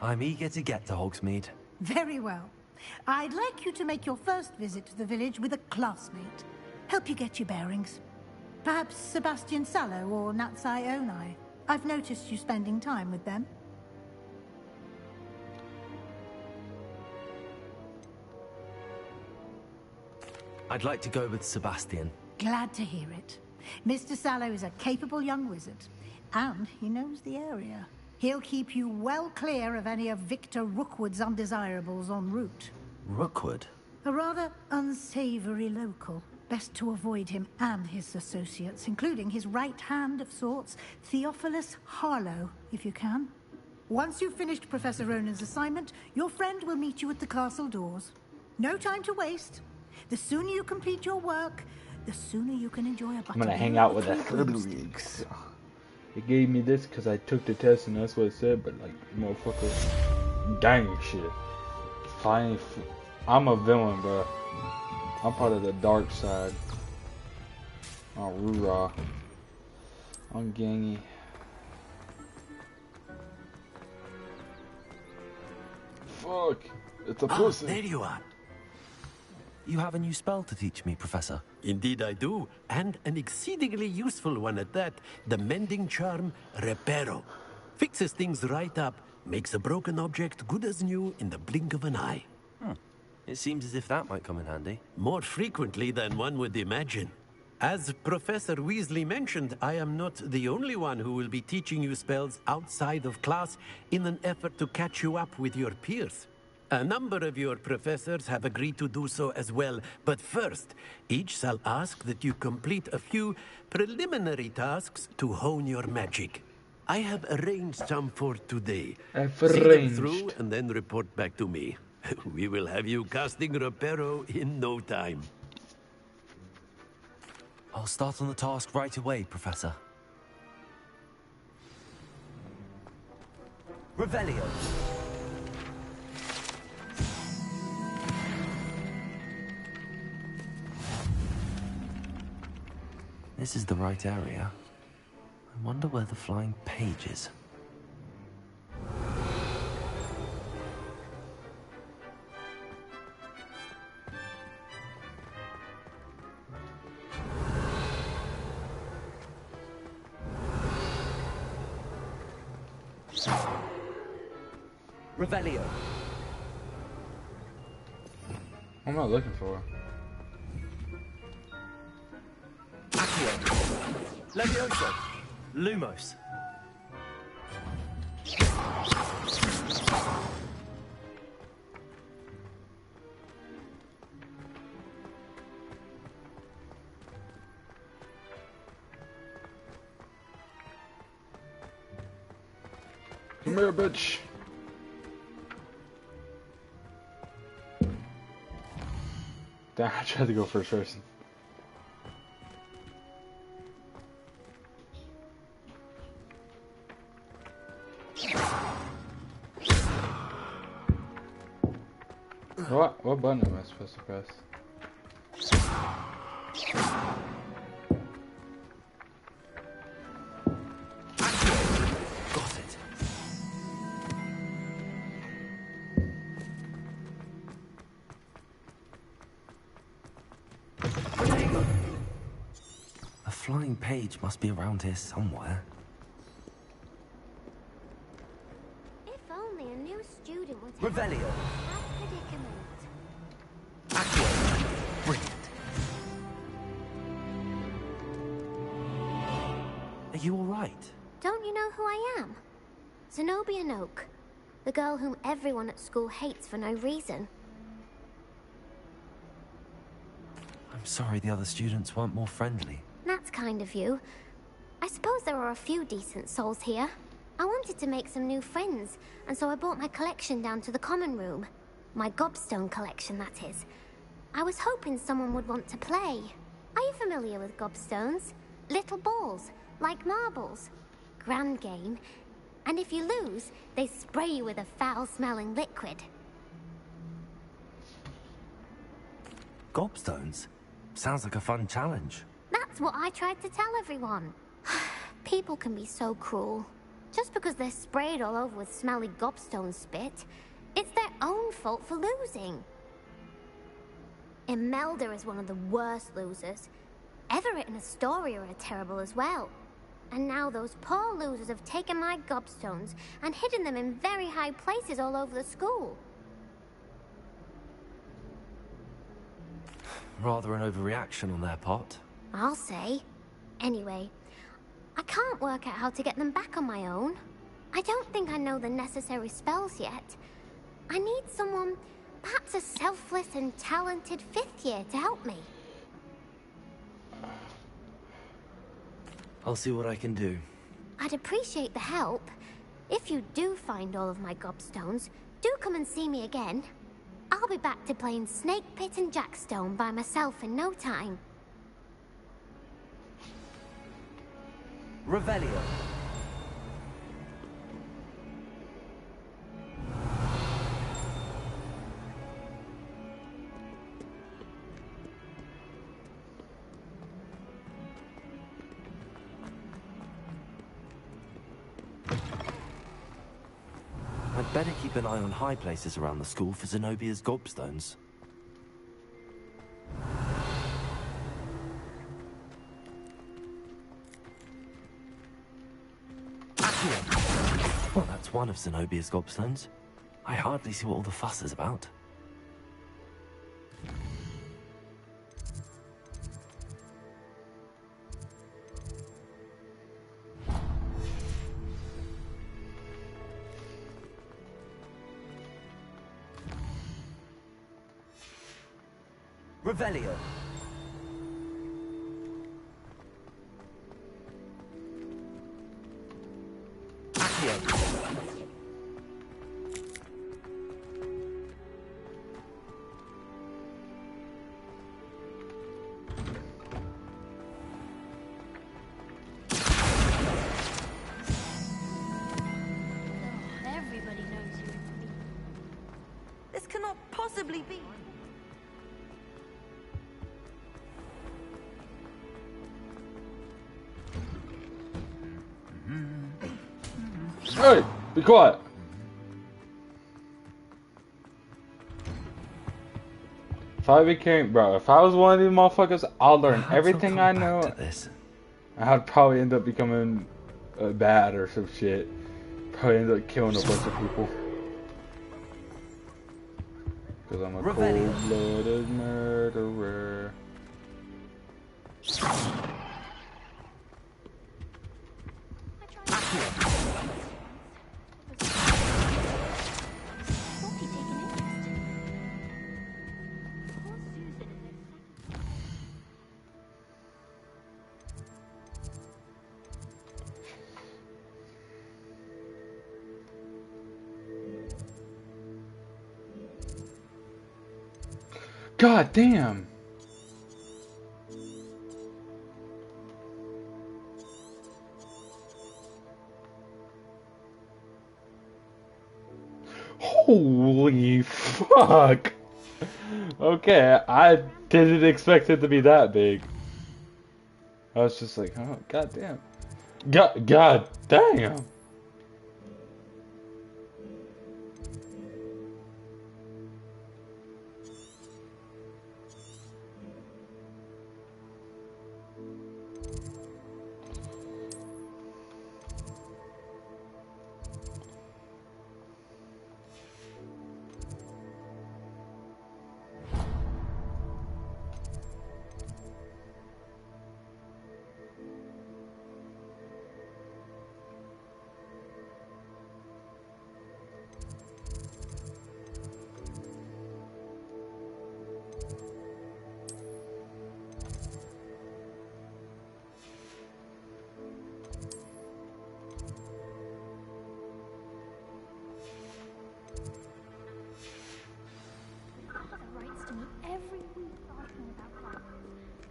I'm eager to get to Hogsmeade. Very well. I'd like you to make your first visit to the village with a classmate. Help you get your bearings. Perhaps Sebastian Sallow or Natsai Onai. I've noticed you spending time with them. I'd like to go with Sebastian. Glad to hear it. Mr. Sallow is a capable young wizard, and he knows the area. He'll keep you well clear of any of Victor Rookwood's undesirables en route. Rookwood? A rather unsavory local. Best to avoid him and his associates, including his right hand of sorts, Theophilus Harlow, if you can. Once you've finished Professor Ronan's assignment, your friend will meet you at the castle doors. No time to waste. The sooner you complete your work, the sooner you can enjoy a bite. I'm gonna hang out with the Herbligs. It gave me this because I took the test and that's what it said, but like, motherfucker, gang shit. I'm a villain, bro. I'm part of the dark side. Oh, roo-rah. I'm gangy. Fuck. It's a pussy. There you are. You have a new spell to teach me, Professor. Indeed I do, and an exceedingly useful one at that. The mending charm, Reparo. Fixes things right up, makes a broken object good as new in the blink of an eye. It seems as if that might come in handy. More frequently than one would imagine. As Professor Weasley mentioned, I am not the only one who will be teaching you spells outside of class in an effort to catch you up with your peers. A number of your professors have agreed to do so as well, but first, each shall ask that you complete a few preliminary tasks to hone your magic. I have arranged some for today. See them through and then report back to me. We will have you casting Reparo in no time. I'll start on the task right away, Professor. Revelio. This is the right area. I wonder where the flying page is. Revelio. What am I looking for? Accio. Levioso. Lumos. Come here, bitch. Damn, I tried to go first person. What button am I supposed to press? Got it. A flying page must be around here somewhere. If only a new student would Revelio. that predicament. Accio. Brilliant. Are you all right? Don't you know who I am? Zenobia Noak, the girl whom everyone at school hates for no reason. I'm sorry the other students weren't more friendly. That's kind of you. I suppose there are a few decent souls here. I wanted to make some new friends, and so I brought my collection down to the common room. My gobstone collection, that is. I was hoping someone would want to play. Are you familiar with gobstones? Little balls, like marbles. Grand game. And if you lose, they spray you with a foul-smelling liquid. Gobstones? Sounds like a fun challenge. That's what I tried to tell everyone. People can be so cruel. Just because they're sprayed all over with smelly gobstone spit, it's their own fault for losing. Imelda is one of the worst losers. Everett and Astoria are terrible as well. And now those poor losers have taken my gobstones and hidden them in very high places all over the school. Rather an overreaction on their part. I'll say. Anyway, I can't work out how to get them back on my own. I don't think I know the necessary spells yet. I need someone, perhaps a selfless and talented 5th year to help me. I'll see what I can do. I'd appreciate the help. If you do find all of my gobstones, do come and see me again. I'll be back to playing Snake Pit and Jackstone by myself in no time. Revelio. I'd better keep an eye on high places around the school for Zenobia's gobstones. Well, that's one of Zenobia's gobstones. I hardly see what all the fuss is about. Revelio. possibly be? Hey, be quiet. If I became, bro, if I was one of these motherfuckers, I'll learn everything I know. I'd probably end up becoming bad or some shit. Probably end up killing a bunch of people. Because I'm a cold-blooded murderer. God damn! Holy fuck! Okay, I didn't expect it to be that big. I was just like, oh, god damn. God damn!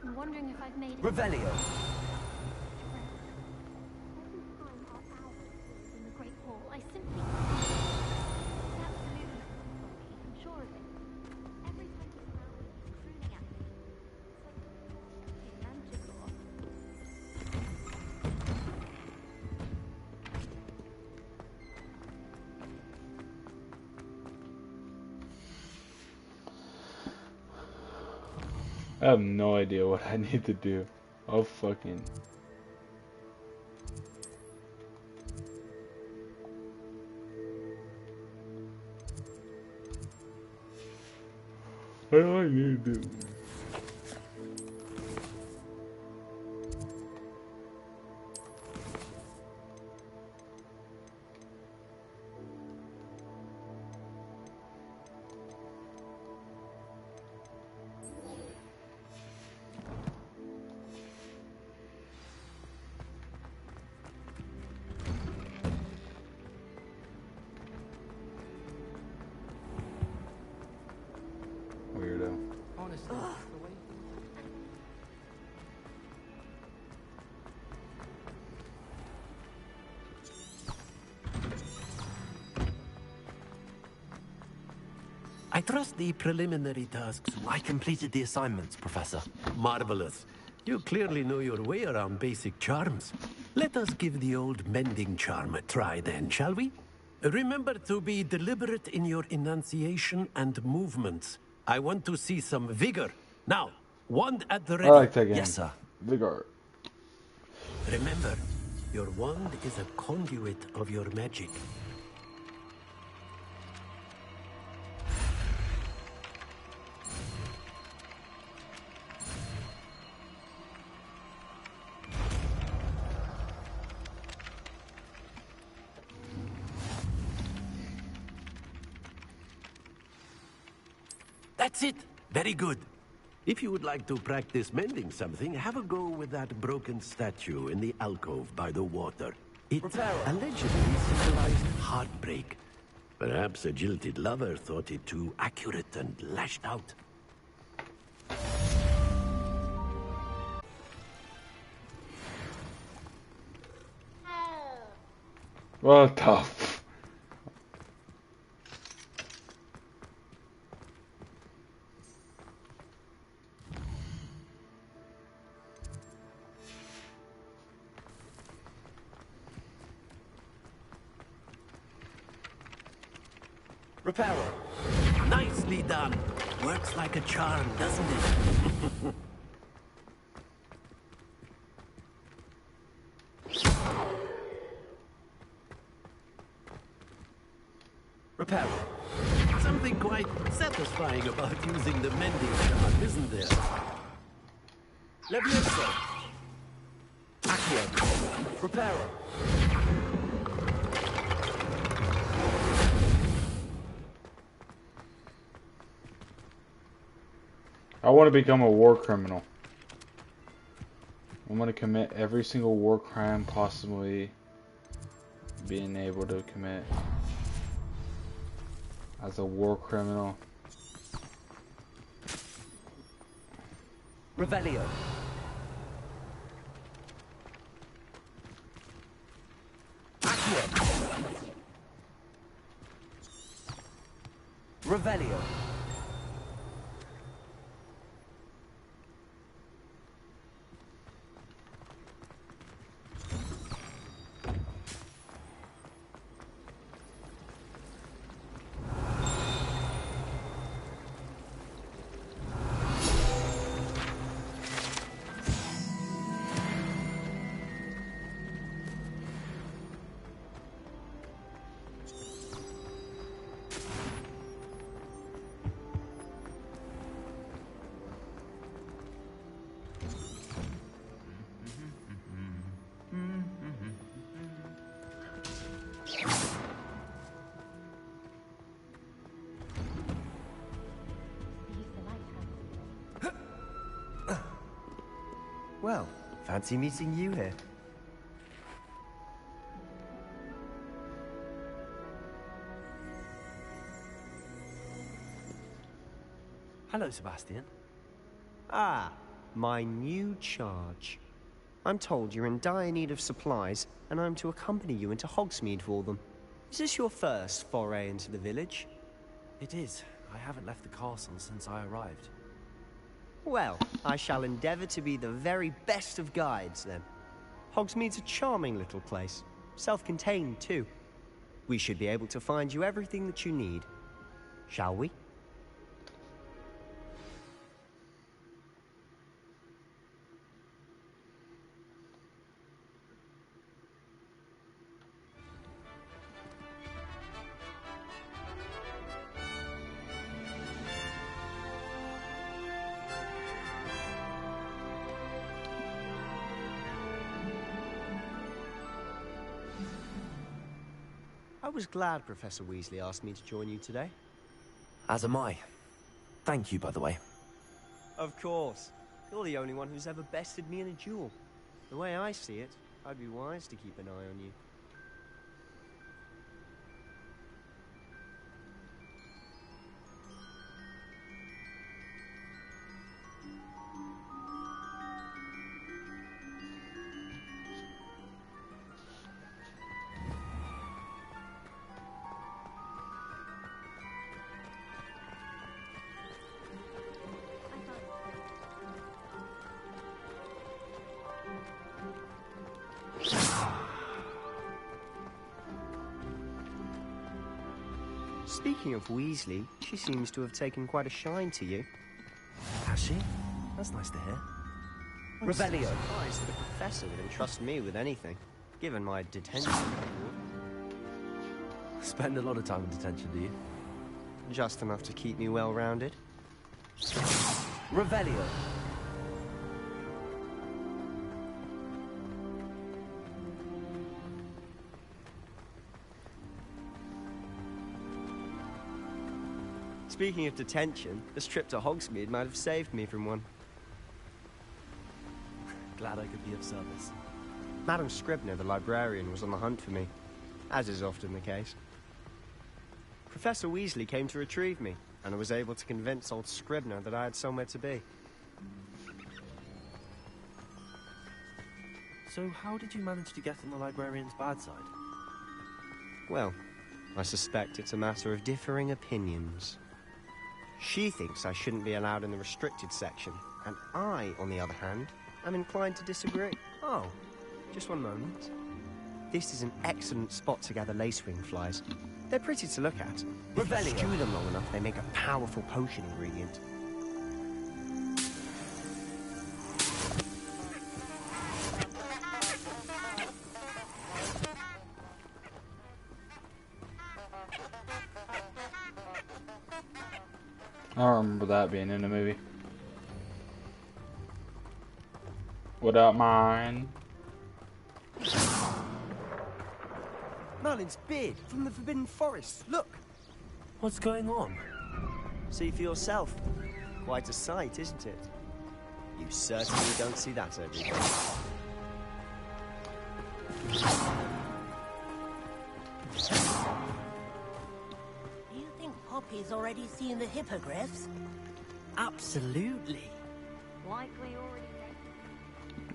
I'm wondering if I've made it. Revelio. Every time our owl appears in the Great Hall, I simply it's absolutely I'm sure of it. Every time he's around me, he's crooning at me. It's like magical. I have no idea what I need to do. I'll fucking... What do I need to do? Weirdo. Honestly, the way I trust the preliminary tasks. I completed the assignments, Professor. Marvelous. You clearly know your way around basic charms. Let us give the old mending charm a try then, shall we? Remember to be deliberate in your enunciation and movements. I want to see some vigor. Now, wand at the ready. I like that game. Yes, sir. Vigor. Remember, your wand is a conduit of your magic. That's it. Very good. If you would like to practice mending something, have a go with that broken statue in the alcove by the water. It allegedly symbolized heartbreak. Perhaps a jilted lover thought it too accurate and lashed out. What the f... Reparo. Nicely done. Works like a charm, doesn't it? Reparo. Something quite satisfying about using the mending charm, isn't there? Levioso. Accio. Reparo. I want to become a war criminal. I want to commit every single war crime possibly being able to commit as a war criminal. Revelio. Accio. Revelio. Well, fancy meeting you here. Hello, Sebastian. Ah, my new charge. I'm told you're in dire need of supplies, and I'm to accompany you into Hogsmeade for them. Is this your first foray into the village? It is. I haven't left the castle since I arrived. Well, I shall endeavour to be the very best of guides, then. Hogsmeade's a charming little place. Self-contained, too. We should be able to find you everything that you need. Shall we? I was glad Professor Weasley asked me to join you today. As am I. Thank you, by the way. Of course. You're the only one who's ever bested me in a duel. The way I see it, I'd be wise to keep an eye on you. Speaking of Weasley, she seems to have taken quite a shine to you. Has she? That's nice to hear. I'm so surprised that a professor would entrust me with anything, given my detention record. Spend a lot of time in detention, do you? Just enough to keep me well-rounded. Revelio. Speaking of detention, this trip to Hogsmeade might have saved me from one. Glad I could be of service. Madam Scribner, the librarian, was on the hunt for me, as is often the case. Professor Weasley came to retrieve me, and I was able to convince old Scribner that I had somewhere to be. So how did you manage to get on the librarian's bad side? Well, I suspect it's a matter of differing opinions. She thinks I shouldn't be allowed in the restricted section, and I, on the other hand, am inclined to disagree. Oh, just one moment. This is an excellent spot to gather lacewing flies. They're pretty to look at. If you stew them long enough, they make a powerful potion ingredient. I don't remember that being in the movie. What up, mine? Merlin's beard from the Forbidden Forest. Look! What's going on? See for yourself. Quite a sight, isn't it? You certainly don't see that every day. Do you think Poppy's already seen the hippogriffs? Absolutely. Like we already know.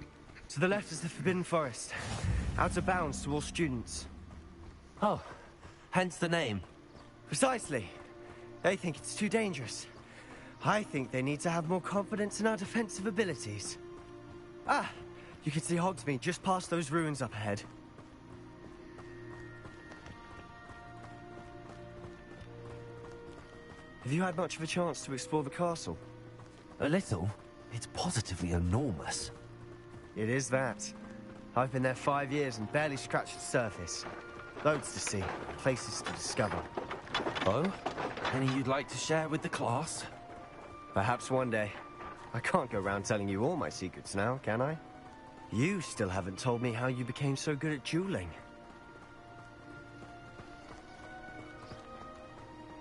To the left is the Forbidden Forest. Out of bounds to all students. Oh, hence the name. Precisely. They think it's too dangerous. I think they need to have more confidence in our defensive abilities. Ah, you can see Hogsmeade just past those ruins up ahead. Have you had much of a chance to explore the castle? A little. It's positively enormous. It is that. I've been there 5 years and barely scratched the surface. Loads to see, places to discover. Oh? Any you'd like to share with the class? Perhaps one day. I can't go around telling you all my secrets now, can I? You still haven't told me how you became so good at dueling.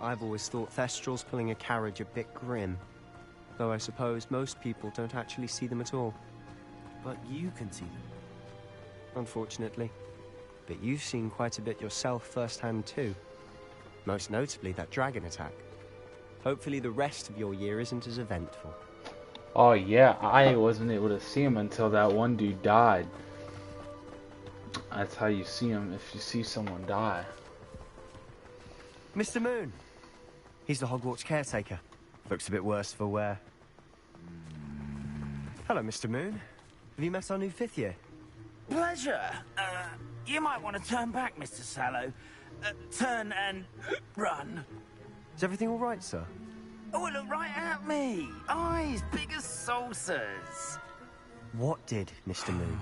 I've always thought Thestrals pulling a carriage a bit grim. Though I suppose most people don't actually see them at all. But you can see them. Unfortunately. But you've seen quite a bit yourself firsthand too. Most notably that dragon attack. Hopefully the rest of your year isn't as eventful. Oh yeah, I wasn't able to see him until that one dude died. That's how you see him, if you see someone die. Mr. Moon. He's the Hogwarts caretaker. Looks a bit worse for wear. Hello, Mr. Moon. Have you met our new 5th year? Pleasure. You might want to turn back, Mr. Sallow. Turn and run. Is everything all right, sir? Oh, look right at me. Eyes big as saucers. What did, Mr. Moon?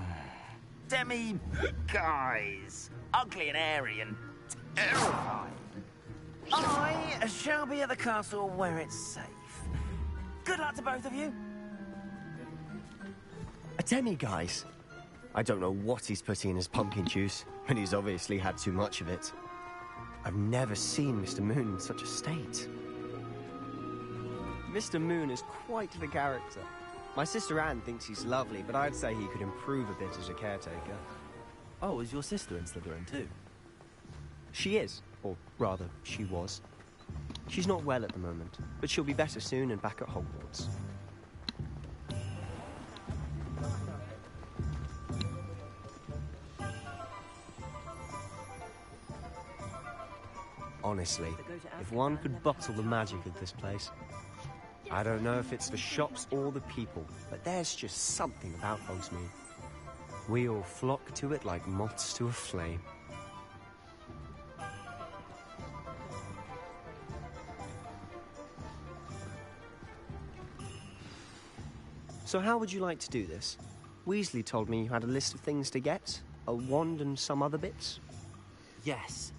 Demi-guys. Ugly and airy and terrifying. I shall be at the castle where it's safe. Good luck to both of you. A demi-guise? I don't know what he's putting in his pumpkin juice, and he's obviously had too much of it. I've never seen Mr. Moon in such a state. Mr. Moon is quite the character. My sister Anne thinks he's lovely, but I'd say he could improve a bit as a caretaker. Oh, is your sister in Slytherin too? She is, or rather, she was. She's not well at the moment, but she'll be better soon and back at Hogwarts. Honestly, if one could bottle the magic of this place. I don't know if it's the shops or the people, but there's just something about Hogsmeade. We all flock to it like moths to a flame. So how would you like to do this? Weasley told me you had a list of things to get, a wand and some other bits. Yes.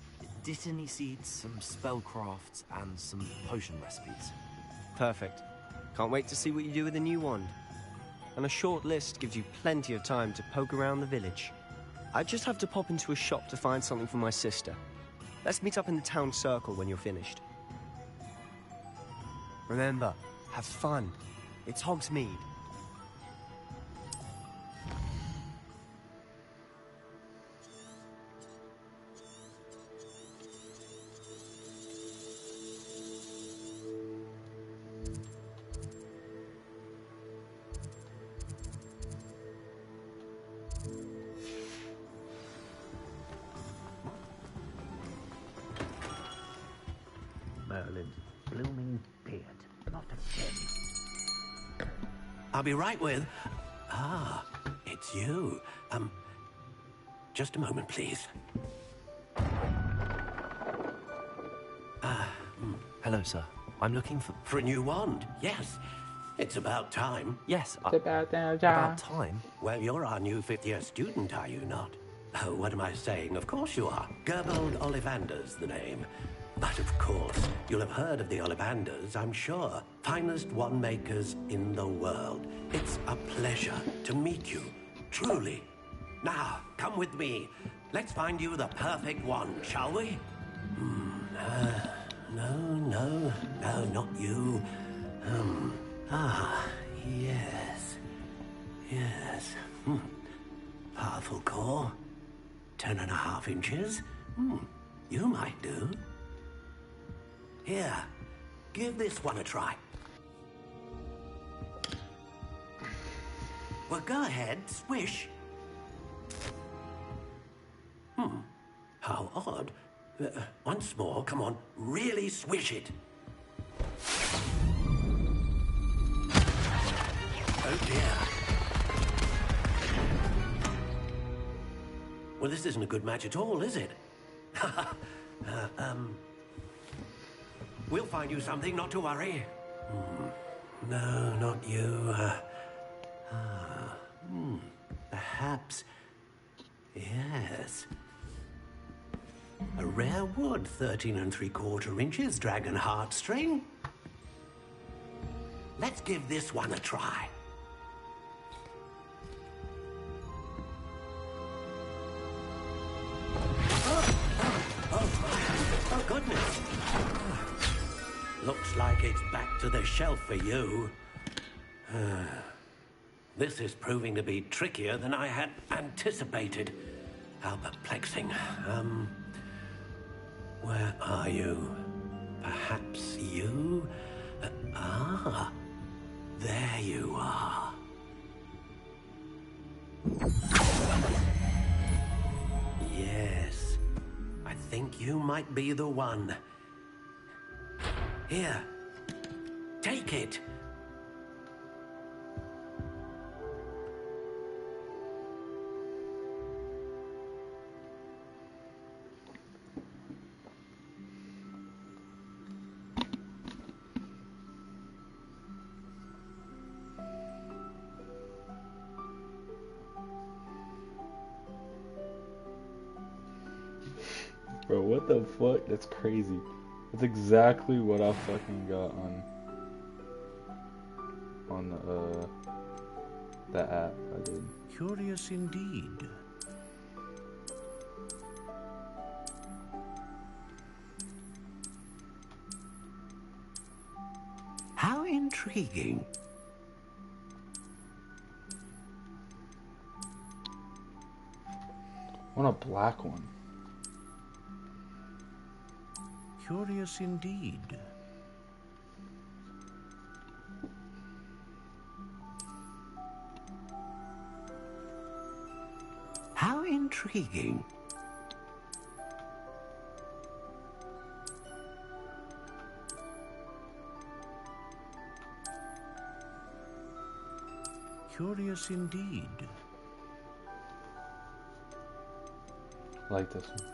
Dittany seeds, some spellcrafts, and some potion recipes. Perfect. Can't wait to see what you do with the new wand. And a short list gives you plenty of time to poke around the village. I just have to pop into a shop to find something for my sister. Let's meet up in the town circle when you're finished. Remember, have fun. It's Hogsmeade. Merlin's blooming beard. Not a pin. I'll be right with... Ah, it's you. just a moment, please. Hello, sir. I'm looking For a new wand, yes. It's about time. Yes, About time? Well, you're our new fifth-year student, are you not? Oh, what am I saying? Of course you are. Gerbold Ollivander's the name. But of course, you'll have heard of the Ollivanders, I'm sure. Finest wand makers in the world. It's a pleasure to meet you, truly. Now, come with me. Let's find you the perfect wand, shall we? No, not you. Yes. Powerful core. 10.5 inches. You might do. Here, give this one a try. Well, go ahead, swish. How odd. Once more, come on, really swish it. Oh dear. Well, this isn't a good match at all, is it? We'll find you something, not to worry. No, not you. Perhaps. Yes. A rare wood, 13 3/4 inches, dragon heartstring. Let's give this one a try. Oh, goodness. Looks like it's back to the shelf for you. This is proving to be trickier than I had anticipated. How perplexing. Where are you? Perhaps you? There you are. Yes, I think you might be the one. Here, take it. Bro, what the fuck? That's crazy. That's exactly what I fucking got on that app I did. Curious indeed. How intriguing. I want a black one. Curious indeed. How intriguing. Curious indeed. I like this one.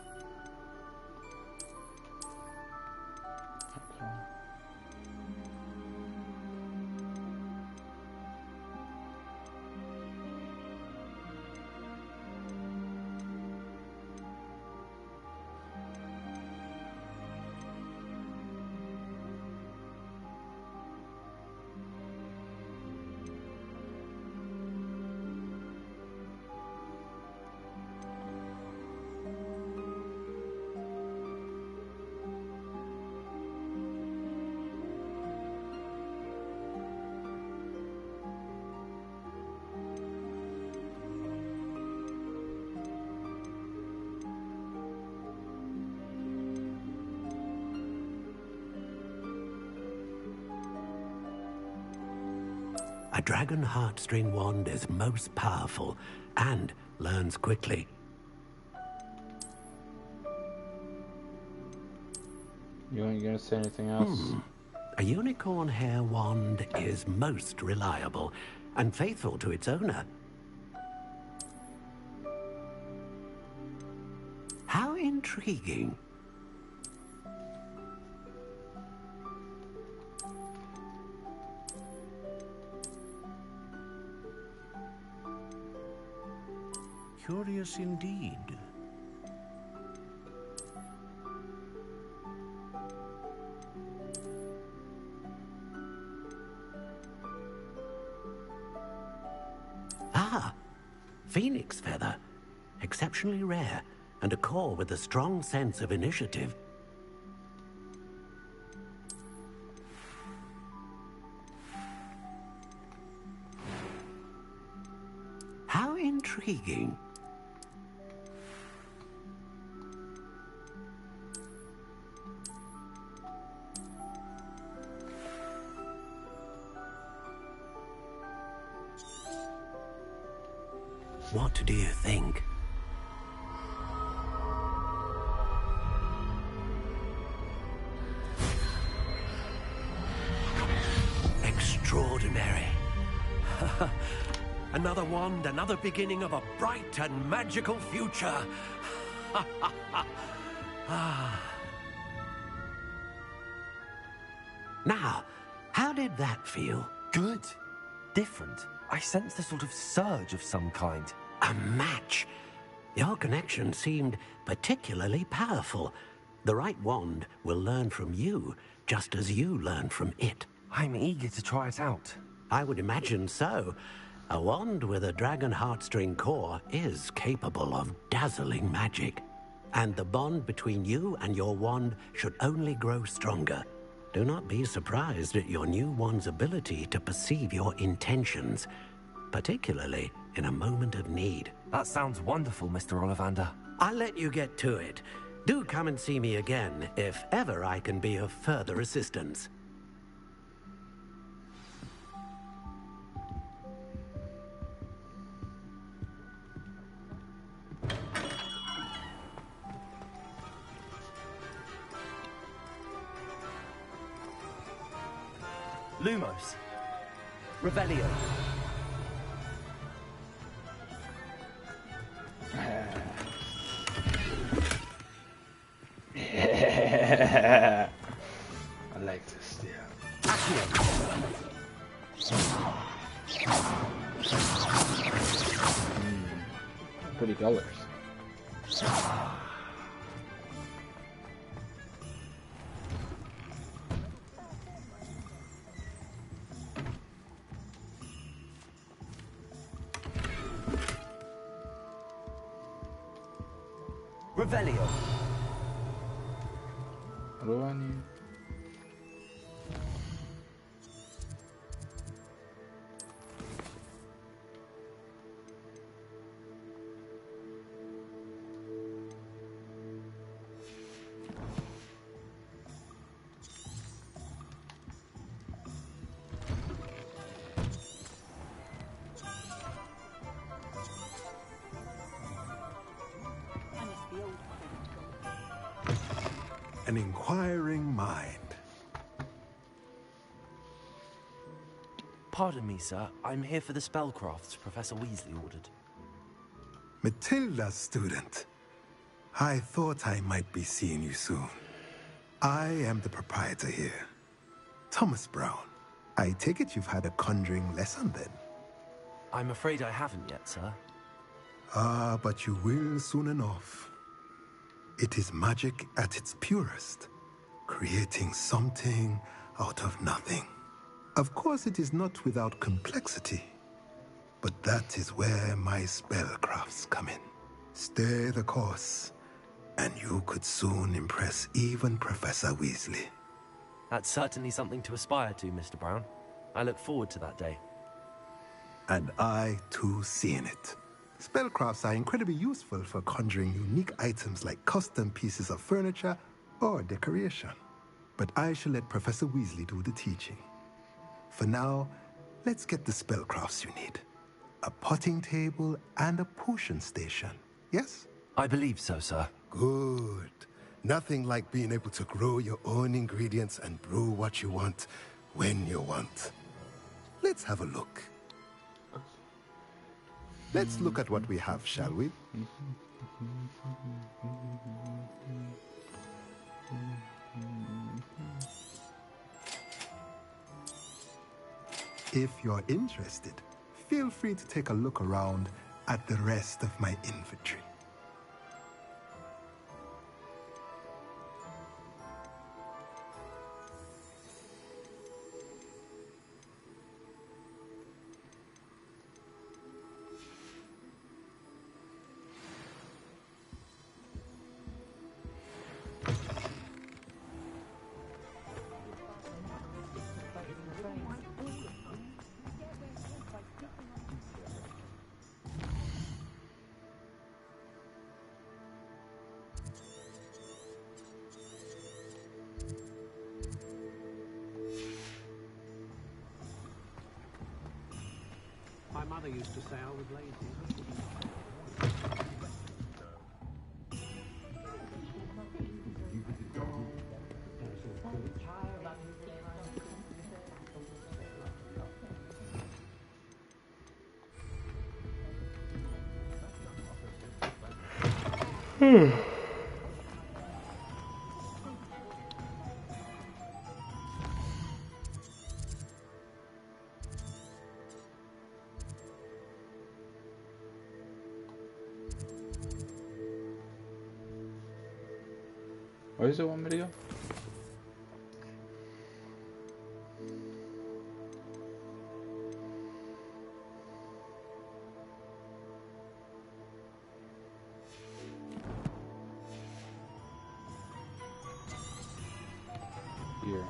A dragon heartstring wand is most powerful and learns quickly. You ain't gonna say anything else? A unicorn hair wand is most reliable and faithful to its owner. intriguing. Curious indeed. Ah, phoenix feather. Exceptionally rare, and a core with a strong sense of initiative. How intriguing. What do you think? Extraordinary. Another wand, another beginning of a bright and magical future. Now, how did that feel? Good. Different. I sensed a sort of surge of some kind. A match. Your connection seemed particularly powerful. The right wand will learn from you, just as you learn from it. I'm eager to try it out. I would imagine so. A wand with a dragon heartstring core is capable of dazzling magic. And the bond between you and your wand should only grow stronger. Do not be surprised at your new wand's ability to perceive your intentions, particularly in a moment of need. That sounds wonderful, Mr. Ollivander. I'll let you get to it. Do come and see me again if ever I can be of further assistance. Lumos. Revelio. I like this, yeah. Pretty colors. Revelio. What do I need? An inquiring mind. Pardon me, sir. I'm here for the spellcrafts Professor Weasley ordered. Matilda's student. I thought I might be seeing you soon. I am the proprietor here, Thomas Brown. I take it you've had a conjuring lesson then? I'm afraid I haven't yet, sir. Ah, but you will soon enough. It is magic at its purest, creating something out of nothing. Of course, it is not without complexity, but that is where my spellcrafts come in. Stay the course, and you could soon impress even Professor Weasley. That's certainly something to aspire to, Mr. Brown. I look forward to that day. And I, too, seeing it. Spellcrafts are incredibly useful for conjuring unique items like custom pieces of furniture or decoration. But I shall let Professor Weasley do the teaching. For now, let's get the spellcrafts you need. A potting table and a potion station, yes? I believe so, sir. Good. Nothing like being able to grow your own ingredients and brew what you want when you want. Let's have a look. Let's look at what we have, shall we? If you're interested, feel free to take a look around at the rest of my inventory. My mother used to say I was lazy. Why is it one video? Here.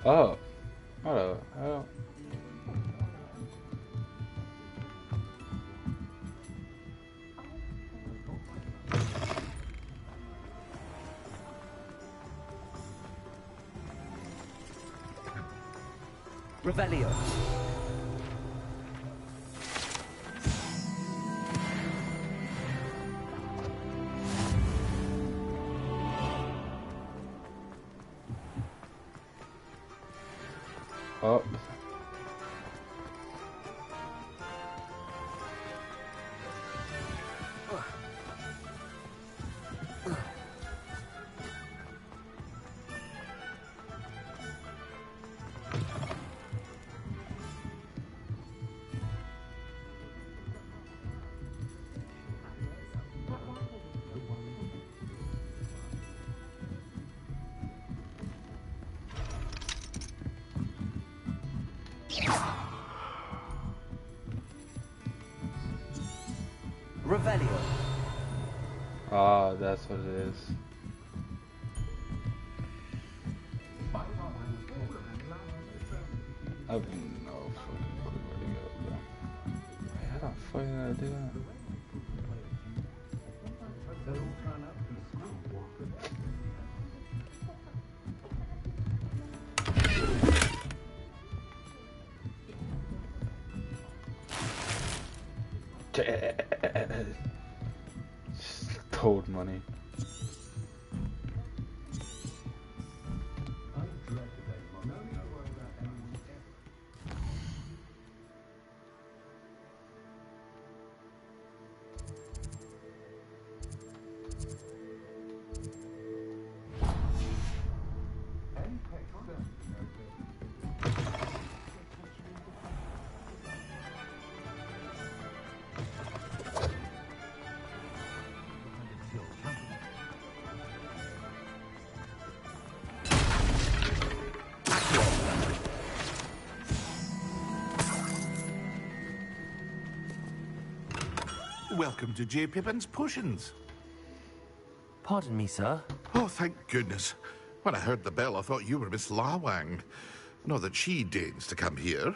Oh. Hello. Hello. Revelio. Oh. Revelio. Ah, that's what it is. I have no fucking clue where to go, bro. How the fuck did I do that? Toad money. Welcome to J. Pippin's Potions. Pardon me, sir. Oh, thank goodness. When I heard the bell, I thought you were Miss Lawang. Not that she deigns to come here.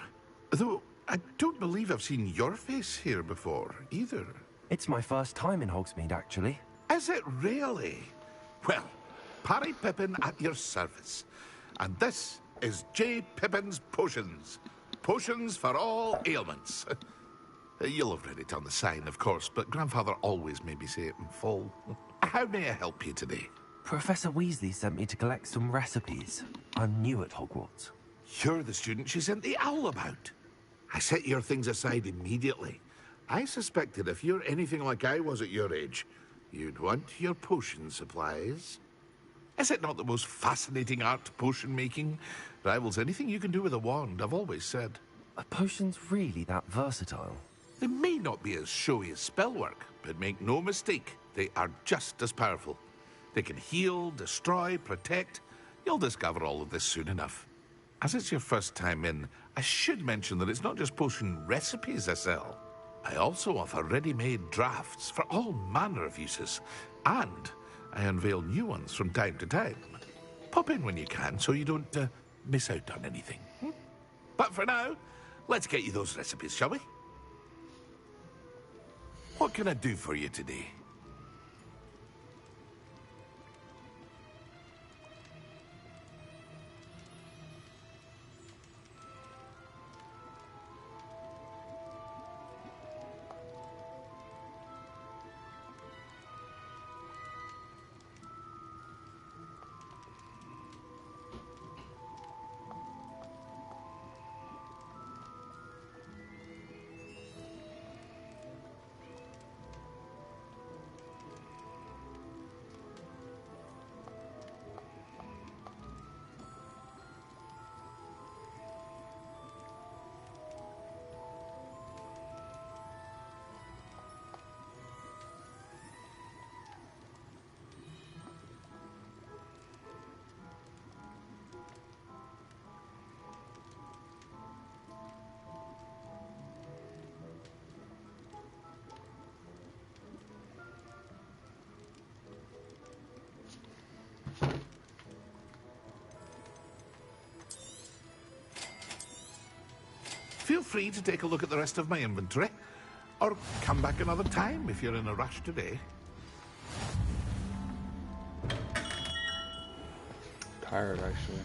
Though, I don't believe I've seen your face here before, either. It's my first time in Hogsmeade, actually. Is it really? Well, Parry Pippin at your service. And this is J. Pippin's Potions. Potions for all ailments. You'll have read it on the sign, of course, but Grandfather always made me say it in full. How may I help you today? Professor Weasley sent me to collect some recipes. I'm new at Hogwarts. You're the student she sent the owl about. I set your things aside immediately. I suspected if you're anything like I was at your age, you'd want your potion supplies. Is it not the most fascinating art, potion making? Rivals anything you can do with a wand, I've always said. Are potions really that versatile? They may not be as showy as spellwork, but make no mistake, they are just as powerful. They can heal, destroy, protect. You'll discover all of this soon enough. As it's your first time in, I should mention that it's not just potion recipes I sell. I also offer ready-made drafts for all manner of uses, and I unveil new ones from time to time. Pop in when you can so you don't miss out on anything. But for now, let's get you those recipes, shall we? What can I do for you today? Feel free to take a look at the rest of my inventory, or come back another time if you're in a rush today. Tired, actually.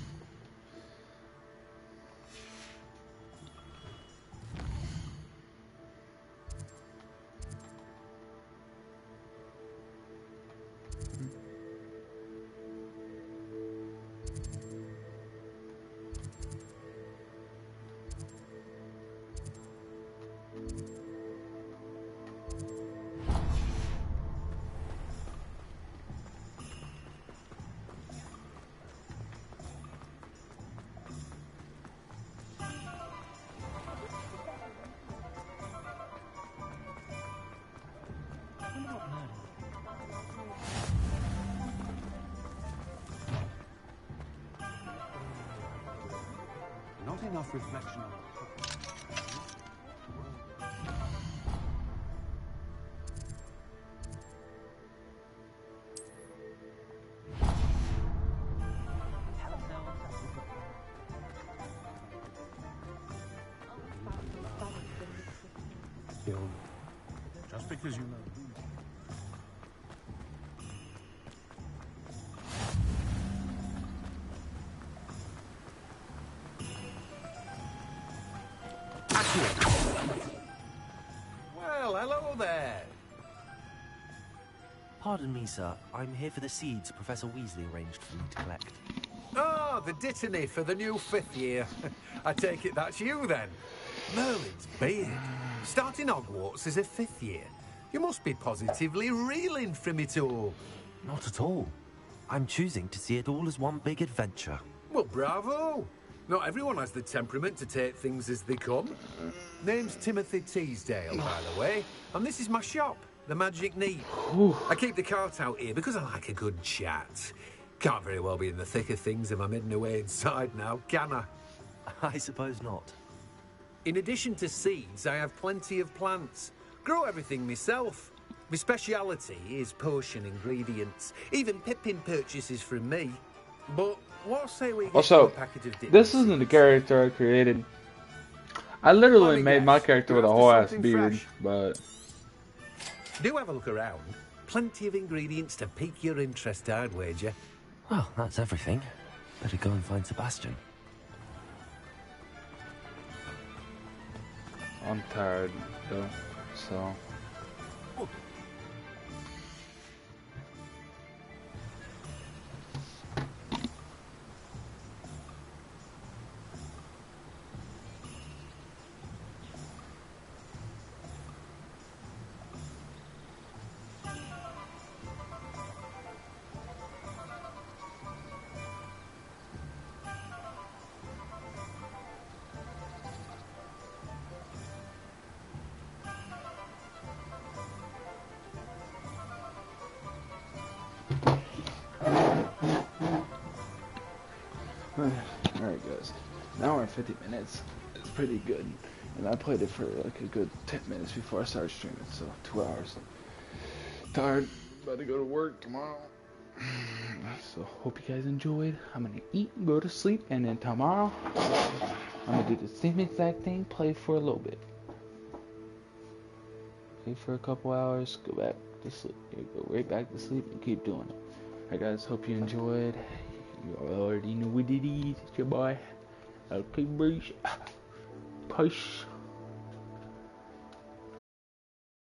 Not enough reflection on just because you know. Well, hello there. Pardon me, sir. I'm here for the seeds Professor Weasley arranged for me to collect. Oh, the dittany for the new 5th year. I take it that's you, then. Merlin's beard. Starting Hogwarts as a 5th year. You must be positively reeling from it all. Not at all. I'm choosing to see it all as one big adventure. Well, bravo. Not everyone has the temperament to take things as they come. Name's Timothy Teasdale, by the way, and this is my shop, the Magic Neat. I keep the cart out here because I like a good chat. Can't very well be in the thick of things if I'm hidden away inside now, can I? I suppose not. In addition to seeds, I have plenty of plants. Grow everything myself. My speciality is potion ingredients. Even Pippin purchases from me. But what say we get Also, you a packet of dipping this isn't the character I created. I literally me made my guess, character you're with a after whole ass something beard, fresh. but Do have a look around. Plenty of ingredients to pique your interest, I'd wager. Well, that's everything. Better go and find Sebastian. I'm tired though, so. Alright guys, an hour and 50 minutes is pretty good, and I played it for like a good 10 minutes before I started streaming, so 2 hours. Tired, about to go to work tomorrow, so hope you guys enjoyed. I'm gonna eat, go to sleep, and then tomorrow I'm gonna do the same exact thing, play for a little bit. Play for a couple hours, go back to sleep, go right back to sleep and keep doing it. Alright guys, hope you enjoyed. You already know what it is. It's your boy. Okay, Bruce. Peace.